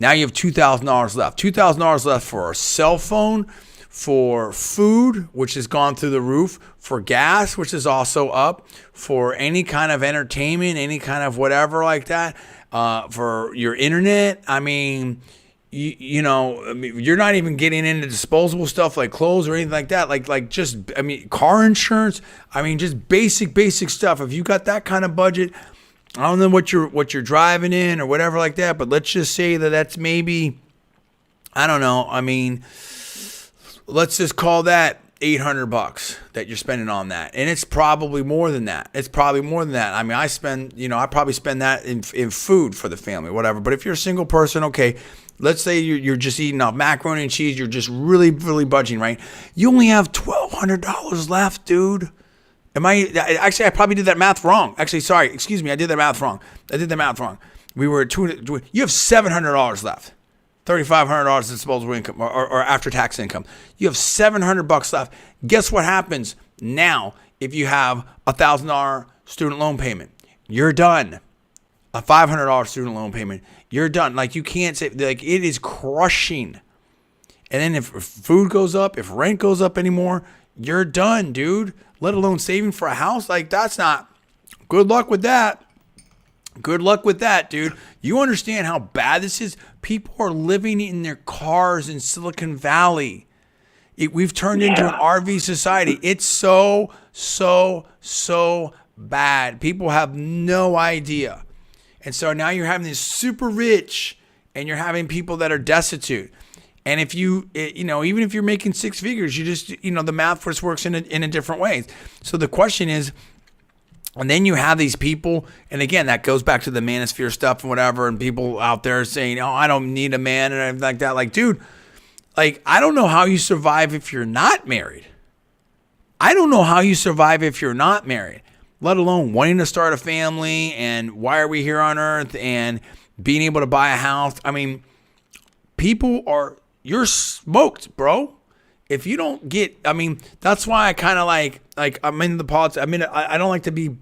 Now you have $2,000 left. $2,000 left for a cell phone, for food, which has gone through the roof, for gas, which is also up, for any kind of entertainment, any kind of whatever like that. For your internet, I mean, you're not even getting into disposable stuff like clothes or anything like that. Like just, I mean, car insurance. I mean, just basic stuff. If you got that kind of budget, I don't know what you're driving in or whatever like that. But let's just say that's maybe, I don't know. I mean, let's just call that $800 that you're spending on that. And it's probably more than that. I mean, I probably spend that in food for the family, whatever. But if you're a single person, okay, let's say you're just eating off macaroni and cheese. You're just really, really budging, right? You only have $1,200 left, dude. Actually, I probably did that math wrong. Actually, sorry. Excuse me. I did that math wrong. We were at you have $700 left. $3,500 disposable income or after-tax income. You have $700 left. Guess what happens now if you have a $1,000 student loan payment? You're done. A $500 student loan payment. You're done. Like, you can't say, like, it is crushing. And then if food goes up, if rent goes up anymore, you're done, dude. Let alone saving for a house. Like, that's not, good luck with that. Good luck with that, dude. You understand how bad this is? People are living in their cars in Silicon Valley. We've turned into an RV society. It's so bad. People have no idea. And so now you're having this super rich and you're having people that are destitute. And if even if you're making six figures, you just, the math just works in a different way. So the question is, and then you have these people, and again, that goes back to the manosphere stuff and whatever, and people out there saying, oh, I don't need a man and everything like that. Like, dude, like, I don't know how you survive if you're not married. Let alone wanting to start a family, and why are we here on earth, and being able to buy a house. I mean, you're smoked, bro. If you don't get, I mean, that's why I kind of like I'm in the politics. I mean, I don't like to be,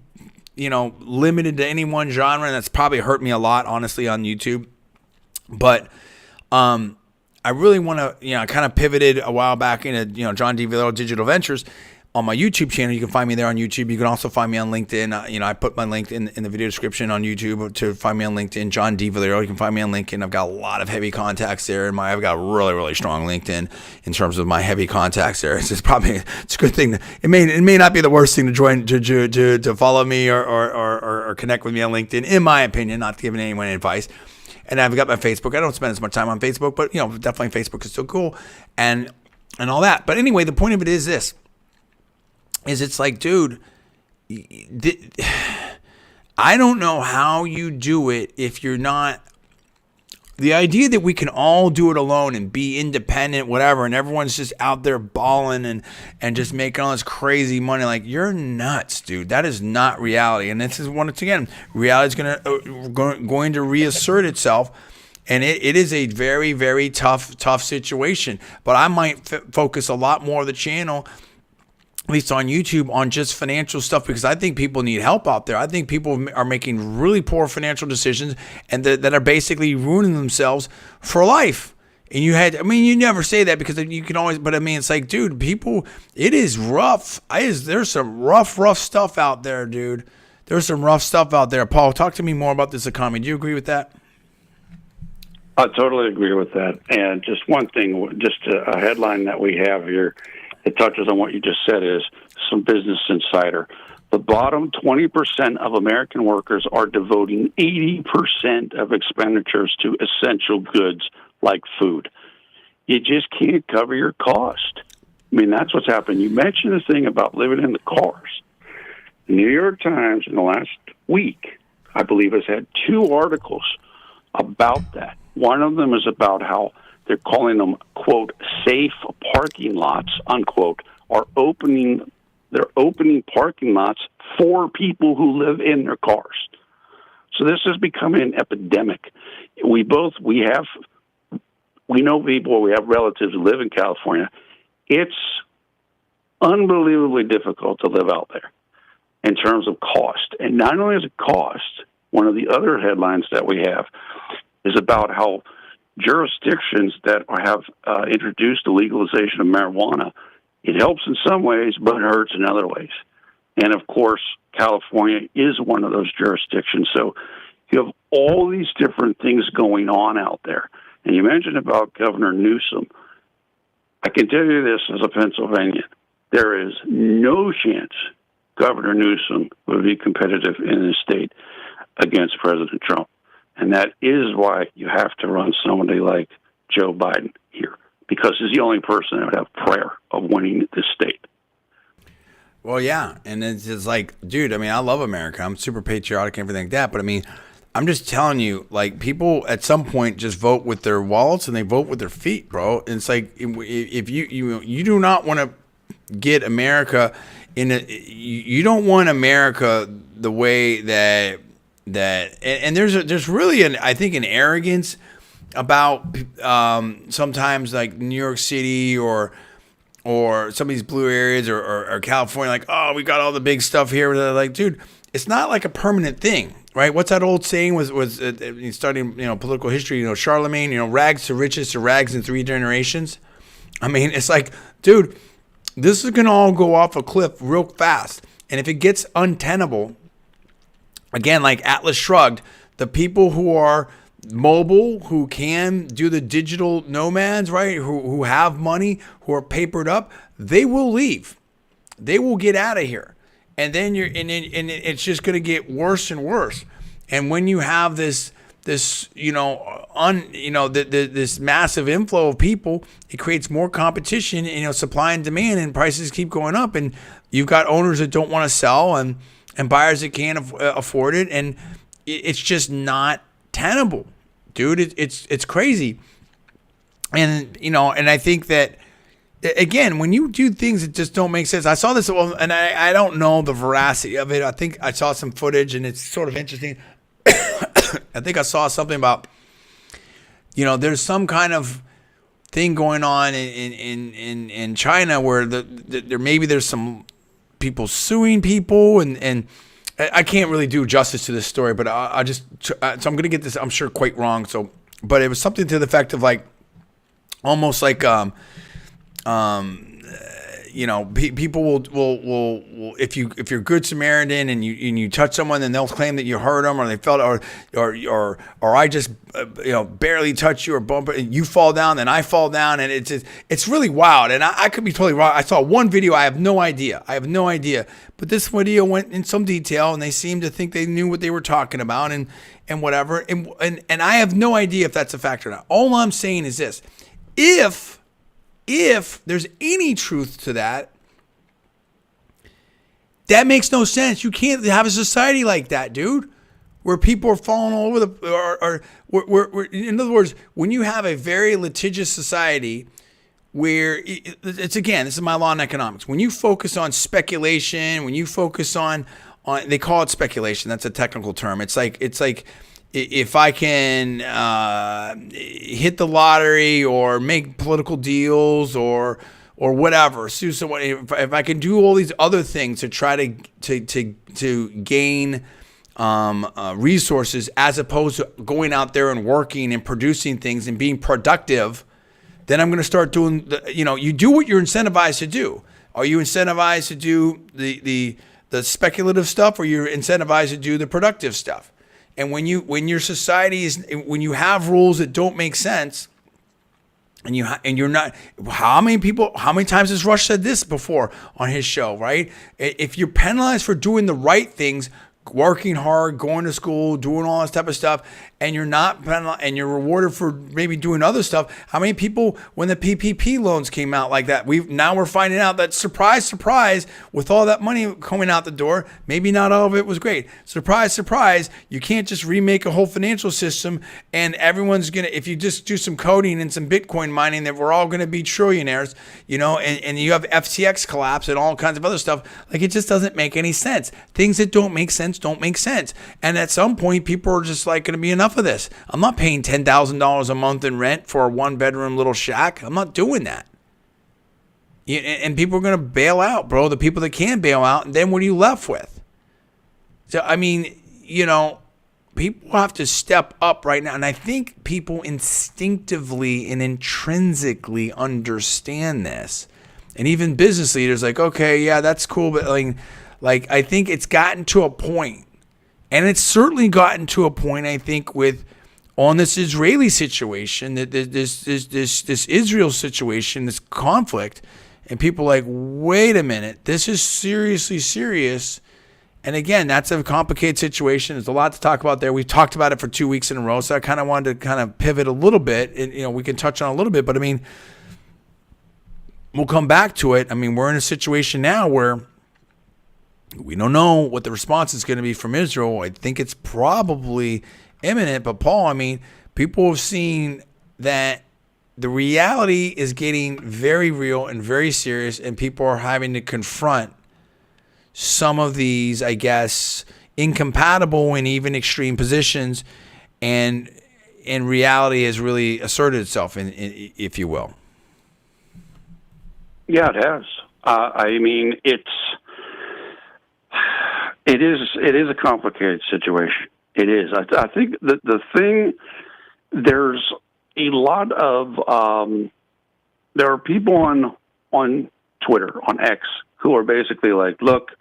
limited to any one genre, and that's probably hurt me a lot, honestly, on YouTube. But I really want to, I kind of pivoted a while back into, John D. Villarreal Digital Ventures on my YouTube channel. You can find me there on YouTube. You can also find me on LinkedIn. I put my link in the video description on YouTube to find me on LinkedIn, John D. Villarreal. You can find me on LinkedIn. I've got a lot of heavy contacts there. I've got really, really strong LinkedIn in terms of my heavy contacts there. It's a good thing. It may not be the worst thing to join, to follow me or connect with me on LinkedIn, in my opinion, not giving anyone advice. And I've got my Facebook. I don't spend as much time on Facebook, but, definitely Facebook is still cool and all that. But anyway, the point of it is this. It's like, dude, I don't know how you do it if you're not. The idea that we can all do it alone and be independent, whatever, and everyone's just out there balling and just making all this crazy money, like, you're nuts, dude. That is not reality. And this is once again, reality is going to reassert itself. And it is a very, very tough situation. But I might focus a lot more of the channel at least on YouTube, on just financial stuff, because I think people need help out there. I think people are making really poor financial decisions and that are basically ruining themselves for life. And you never say that because you can always, but I mean, it's like, dude, people, it is rough. There's some rough stuff out there, dude. There's some rough stuff out there. Paul, talk to me more about this economy. Do you agree with that? I totally agree with that. And just one thing, just a headline that we have here, it touches on what you just said, is some Business Insider. The bottom 20% of American workers are devoting 80% of expenditures to essential goods like food. You just can't cover your cost. I mean, that's what's happened. You mentioned the thing about living in the cars. The New York Times in the last week, I believe, has had 2 articles about that. One of them is about how they're calling them, quote, safe parking lots, unquote, they're opening parking lots for people who live in their cars. So this is becoming an epidemic. We know people, we have relatives who live in California. It's unbelievably difficult to live out there in terms of cost. And not only is it cost, one of the other headlines that we have is about how jurisdictions that have introduced the legalization of marijuana, it helps in some ways, but it hurts in other ways. And of course, California is one of those jurisdictions. So you have all these different things going on out there. And you mentioned about Governor Newsom. I can tell you this as a Pennsylvanian. There is no chance Governor Newsom would be competitive in this state against President Trump. And that is why you have to run somebody like Joe Biden here, because he's the only person that would have prayer of winning this state. Well, yeah. And it's just like, dude, I mean, I love America. I'm super patriotic and everything like that. But I mean, I'm just telling you, like, people at some point just vote with their wallets and they vote with their feet, bro. And it's like, if you do not want to get America you don't want America the way that there's really I think an arrogance about sometimes like New York City or some of these blue areas or California, like, oh, we got all the big stuff here. Like, dude, it's not like a permanent thing, right? What's that old saying was studying political history, Charlemagne, rags to riches to rags in 3 generations. I mean, it's like, dude, this is gonna all go off a cliff real fast, and if it gets untenable, again, like Atlas Shrugged, the people who are mobile, who can do the digital nomads, right? Who have money, who are papered up, they will leave. They will get out of here. And then it's just going to get worse and worse. And when you have this massive inflow of people, it creates more competition, supply and demand, and prices keep going up. And you've got owners that don't want to sell and buyers that can't afford it, and it's just not tenable, dude. It's crazy, and and I think that again, when you do things that just don't make sense, I saw this, and I don't know the veracity of it. I think I saw some footage, and it's sort of interesting. I think I saw something about there's some kind of thing going on in China where there's some people suing people, and I can't really do justice to this story, but I just so I'm gonna get this, I'm sure, quite wrong. So, but it was something to the effect of like, almost like people will if you're Good Samaritan and you touch someone, then they'll claim that you hurt them, or they felt, or I just barely touch you or bump it, and you fall down, then I fall down, and it's really wild. And I could be totally wrong. I saw one video. I have no idea, but this video went in some detail, and they seemed to think they knew what they were talking about, and whatever, and I have no idea if that's a fact or not. All I'm saying is this: if there's any truth to that, that makes no sense. You can't have a society like that, dude, where people are falling all over in other words, when you have a very litigious society where this is my law in economics. When you focus on speculation, when you focus on they call it speculation. That's a technical term. It's like if I can hit the lottery or make political deals or or whatever, sue someone, if I can do all these other things to try to gain resources as opposed to going out there and working and producing things and being productive, then I'm going to start doing you do what you're incentivized to do. Are you incentivized to do the speculative stuff, or you're incentivized to do the productive stuff? And when your society when you have rules that don't make sense, and you're not, how many times has Rush said this before on his show, right? If you're penalized for doing the right things, working hard, going to school, doing all this type of stuff, and you're not penalized, and you're rewarded for maybe doing other stuff. How many people, when the PPP loans came out like that, we're finding out that surprise, with all that money coming out the door, maybe not all of it was great. Surprise, you can't just remake a whole financial system and everyone's gonna, if you just do some coding and some Bitcoin mining, that we're all gonna be trillionaires, and you have FTX collapse and all kinds of other stuff. Like, it just doesn't make any sense. Things that don't make sense don't make sense. And at some point, people are just like, gonna be enough of this. I'm not paying $10,000 a month in rent for a 1-bedroom little shack. I'm not doing that. And people are going to bail out, bro. The people that can bail out, and then what are you left with? So, I mean, people have to step up right now. And I think people instinctively and intrinsically understand this. And even business leaders like, okay, yeah, that's cool. But like I think it's gotten to a point. And it's certainly gotten to a point, I think, on this Israeli situation, that this Israel situation, this conflict, and people are like, wait a minute, this is seriously serious. And again, that's a complicated situation. There's a lot to talk about there. We've talked about it for 2 weeks in a row, so I kind of wanted to pivot a little bit, and we can touch on a little bit. But I mean, we'll come back to it. I mean, we're in a situation now where we don't know what the response is going to be from Israel. I think it's probably imminent. But Paul, I mean, people have seen that the reality is getting very real and very serious, and people are having to confront some of these, I guess, incompatible and even extreme positions. And reality has really asserted itself, if you will. Yeah, it has. I mean, it is a complicated situation. It is. I think that the thing, there's a lot of there are people on Twitter, on X, who are basically like, look,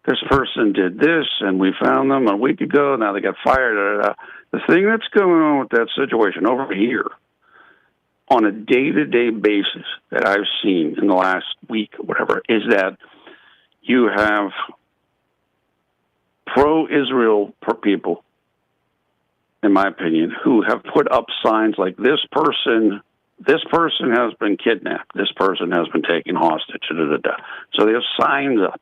this person did this, and we found them a week ago. Now they got fired. The thing that's going on with that situation over here, on a day-to-day basis that I've seen in the last week or whatever, is that you have pro-Israel people, in my opinion, who have put up signs like, this person has been kidnapped, this person has been taken hostage, So they have signs up.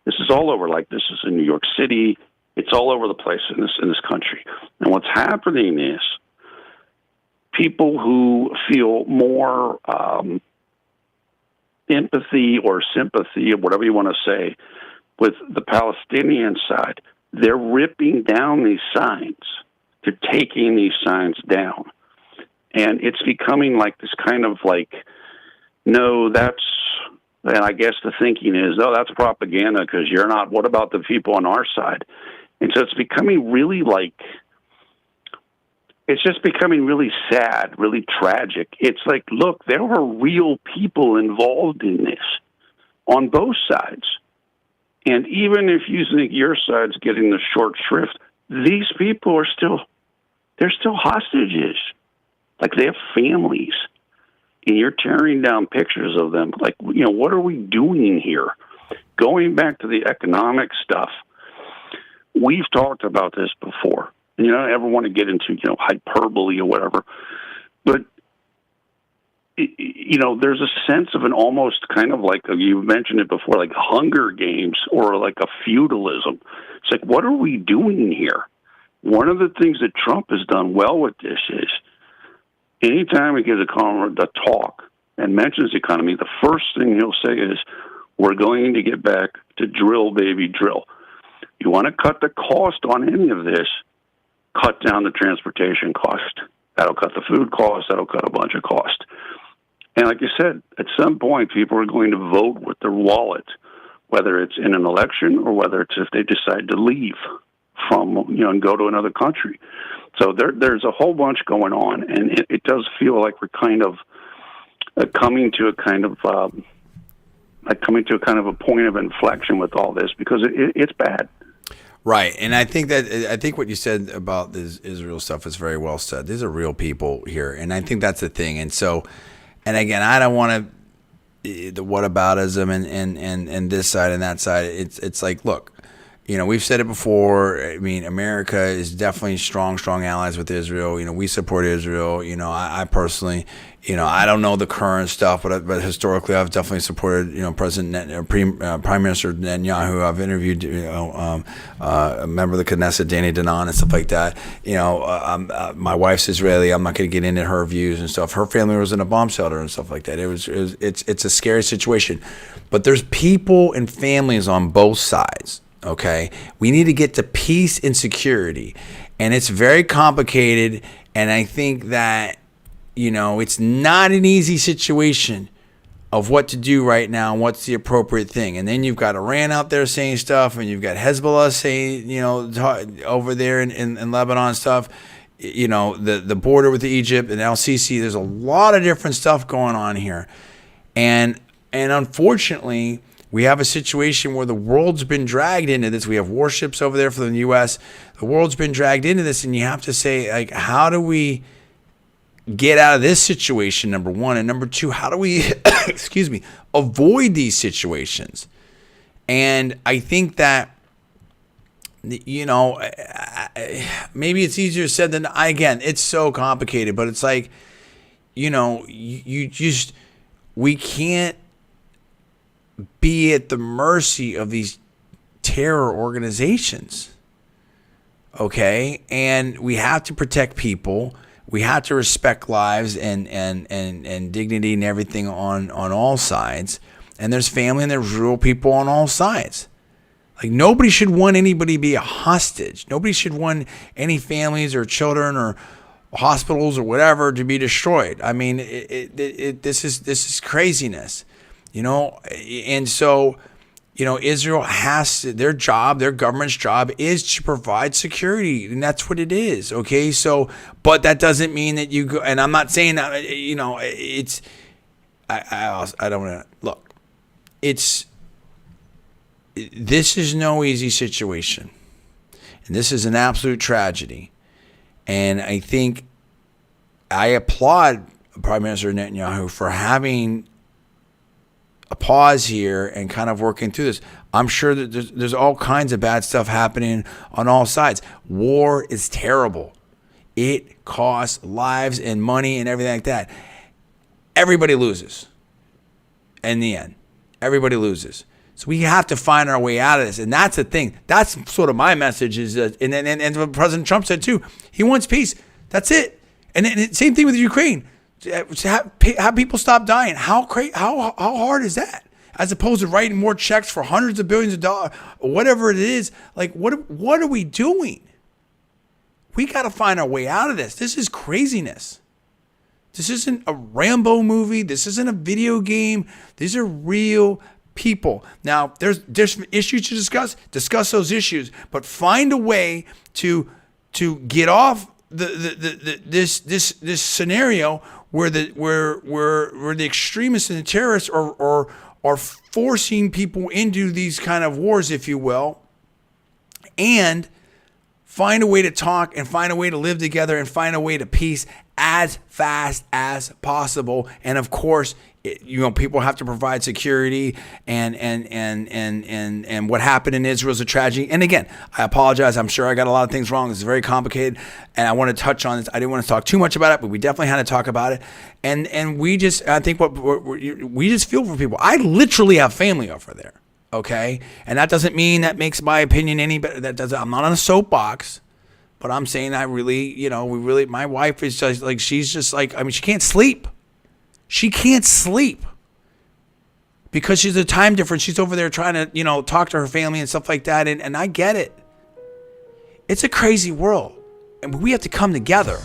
This is all over. Like, this is in New York City. It's all over the place in this country. And what's happening is people who feel more empathy or sympathy, or whatever you want to say, with the Palestinian side, they're ripping down these signs. They're taking these signs down. And it's becoming like this kind of like, no, and I guess the thinking is, oh, that's propaganda because you're not, what about the people on our side? And so it's becoming really it's just becoming really sad, really tragic. It's like, look, there were real people involved in this on both sides. And even if you think your side's getting the short shrift, these people they're still hostages. Like, they have families, and you're tearing down pictures of them. Like, what are we doing here? Going back to the economic stuff, we've talked about this before. And I don't ever want to get into, hyperbole or whatever. But, there's a sense of an almost kind of like, you mentioned it before, like Hunger Games or like a feudalism. It's like, what are we doing here? One of the things that Trump has done well with this is, anytime he gives a talk and mentions the economy, the first thing he'll say is, we're going to get back to drill, baby, drill. You want to cut the cost on any of this, cut down the transportation cost. That'll cut the food cost. That'll cut a bunch of cost. And like you said, at some point, people are going to vote with their wallet, whether it's in an election or whether it's if they decide to leave from, and go to another country. So there's a whole bunch going on, and it does feel like we're kind of coming to a kind of a point of inflection with all this, because it's bad. Right, and I think what you said about this Israel stuff is very well said. These are real people here, and I think that's the thing. And so, and again, I don't want to the whataboutism and this side and that side. It's like, look, we've said it before. I mean, America is definitely strong allies with Israel. We support Israel. I personally, I don't know the current stuff, but historically, I've definitely supported, Prime Minister Netanyahu. I've interviewed, a member of the Knesset, Danny Danon, and stuff like that. My wife's Israeli. I'm not going to get into her views and stuff. Her family was in a bomb shelter and stuff like that. It's a scary situation, but there's people and families on both sides. Okay, we need to get to peace and security, and it's very complicated. And I think that it's not an easy situation of what to do right now and what's the appropriate thing. And then you've got Iran out there saying stuff, and you've got Hezbollah saying, over there in Lebanon stuff. The border with Egypt and El-Sisi. There's a lot of different stuff going on here, and unfortunately, we have a situation where the world's been dragged into this. We have warships over there from the U.S. The world's been dragged into this, and you have to say, like, how do we get out of this situation, number one? And number two, how do we, avoid these situations? And I think that, maybe it's easier said than done. Again, it's so complicated, but it's like, we can't be at the mercy of these terror organizations. Okay? And we have to protect people. We have to respect lives and dignity and everything on all sides. And there's family and there's real people on all sides. Like, nobody should want anybody to be a hostage. Nobody should want any families or children or hospitals or whatever to be destroyed. I mean, this is craziness. And so, Israel has to, their government's job is to provide security, and that's what it is. Okay. So, but that doesn't mean that you go, and I'm not saying that, it's, I don't want to look, this is no easy situation, and this is an absolute tragedy. And I think I applaud Prime Minister Netanyahu for having a pause here and kind of working through this. I'm sure that there's all kinds of bad stuff happening on all sides. War is terrible. It costs lives and money and everything like that. Everybody loses. In the end, everybody loses. So we have to find our way out of this. And that's the thing. That's sort of my message is that, and what President Trump said too, he wants peace. That's it. And same thing with Ukraine. Have people stop dying. How hard is that? As opposed to writing more checks for hundreds of billions of dollars, or whatever it is. Like, what are we doing? We got to find our way out of this. This is craziness. This isn't a Rambo movie. This isn't a video game. These are real people. Now, there's issues to discuss. Discuss those issues, but find a way to get off this scenario where the extremists and the terrorists are forcing people into these kind of wars, if you will, and find a way to talk and find a way to live together and find a way to peace as fast as possible. And of course, people have to provide security, and what happened in Israel is a tragedy. And again, I apologize. I'm sure I got a lot of things wrong. It's very complicated, and I want to touch on this. I didn't want to talk too much about it, but we definitely had to talk about it. And I think we just feel for people. I literally have family over there. Okay, and that doesn't mean that makes my opinion any better. I'm not on a soapbox. But I'm saying my wife is just like, she's just like, I mean, she can't sleep. She can't sleep because she's a time difference. She's over there trying to, talk to her family and stuff like that. And I get it. It's a crazy world. And we have to come together.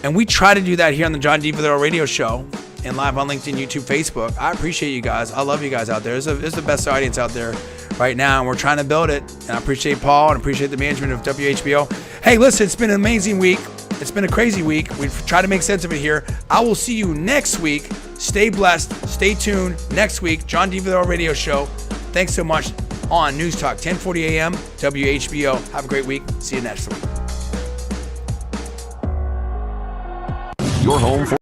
And we try to do that here on the John D. Villarreal radio show. and live on LinkedIn, YouTube, Facebook. I appreciate you guys. I love you guys out there. It's the best audience out there right now, and we're trying to build it. And I appreciate Paul and appreciate the management of WHBO. Hey, listen, it's been an amazing week. It's been a crazy week. We've tried to make sense of it here. I will see you next week. Stay blessed. Stay tuned. Next week, John D. Villarreal Radio Show. Thanks so much on Newstalk 1040 AM, WHBO. Have a great week. See you next week. Your home for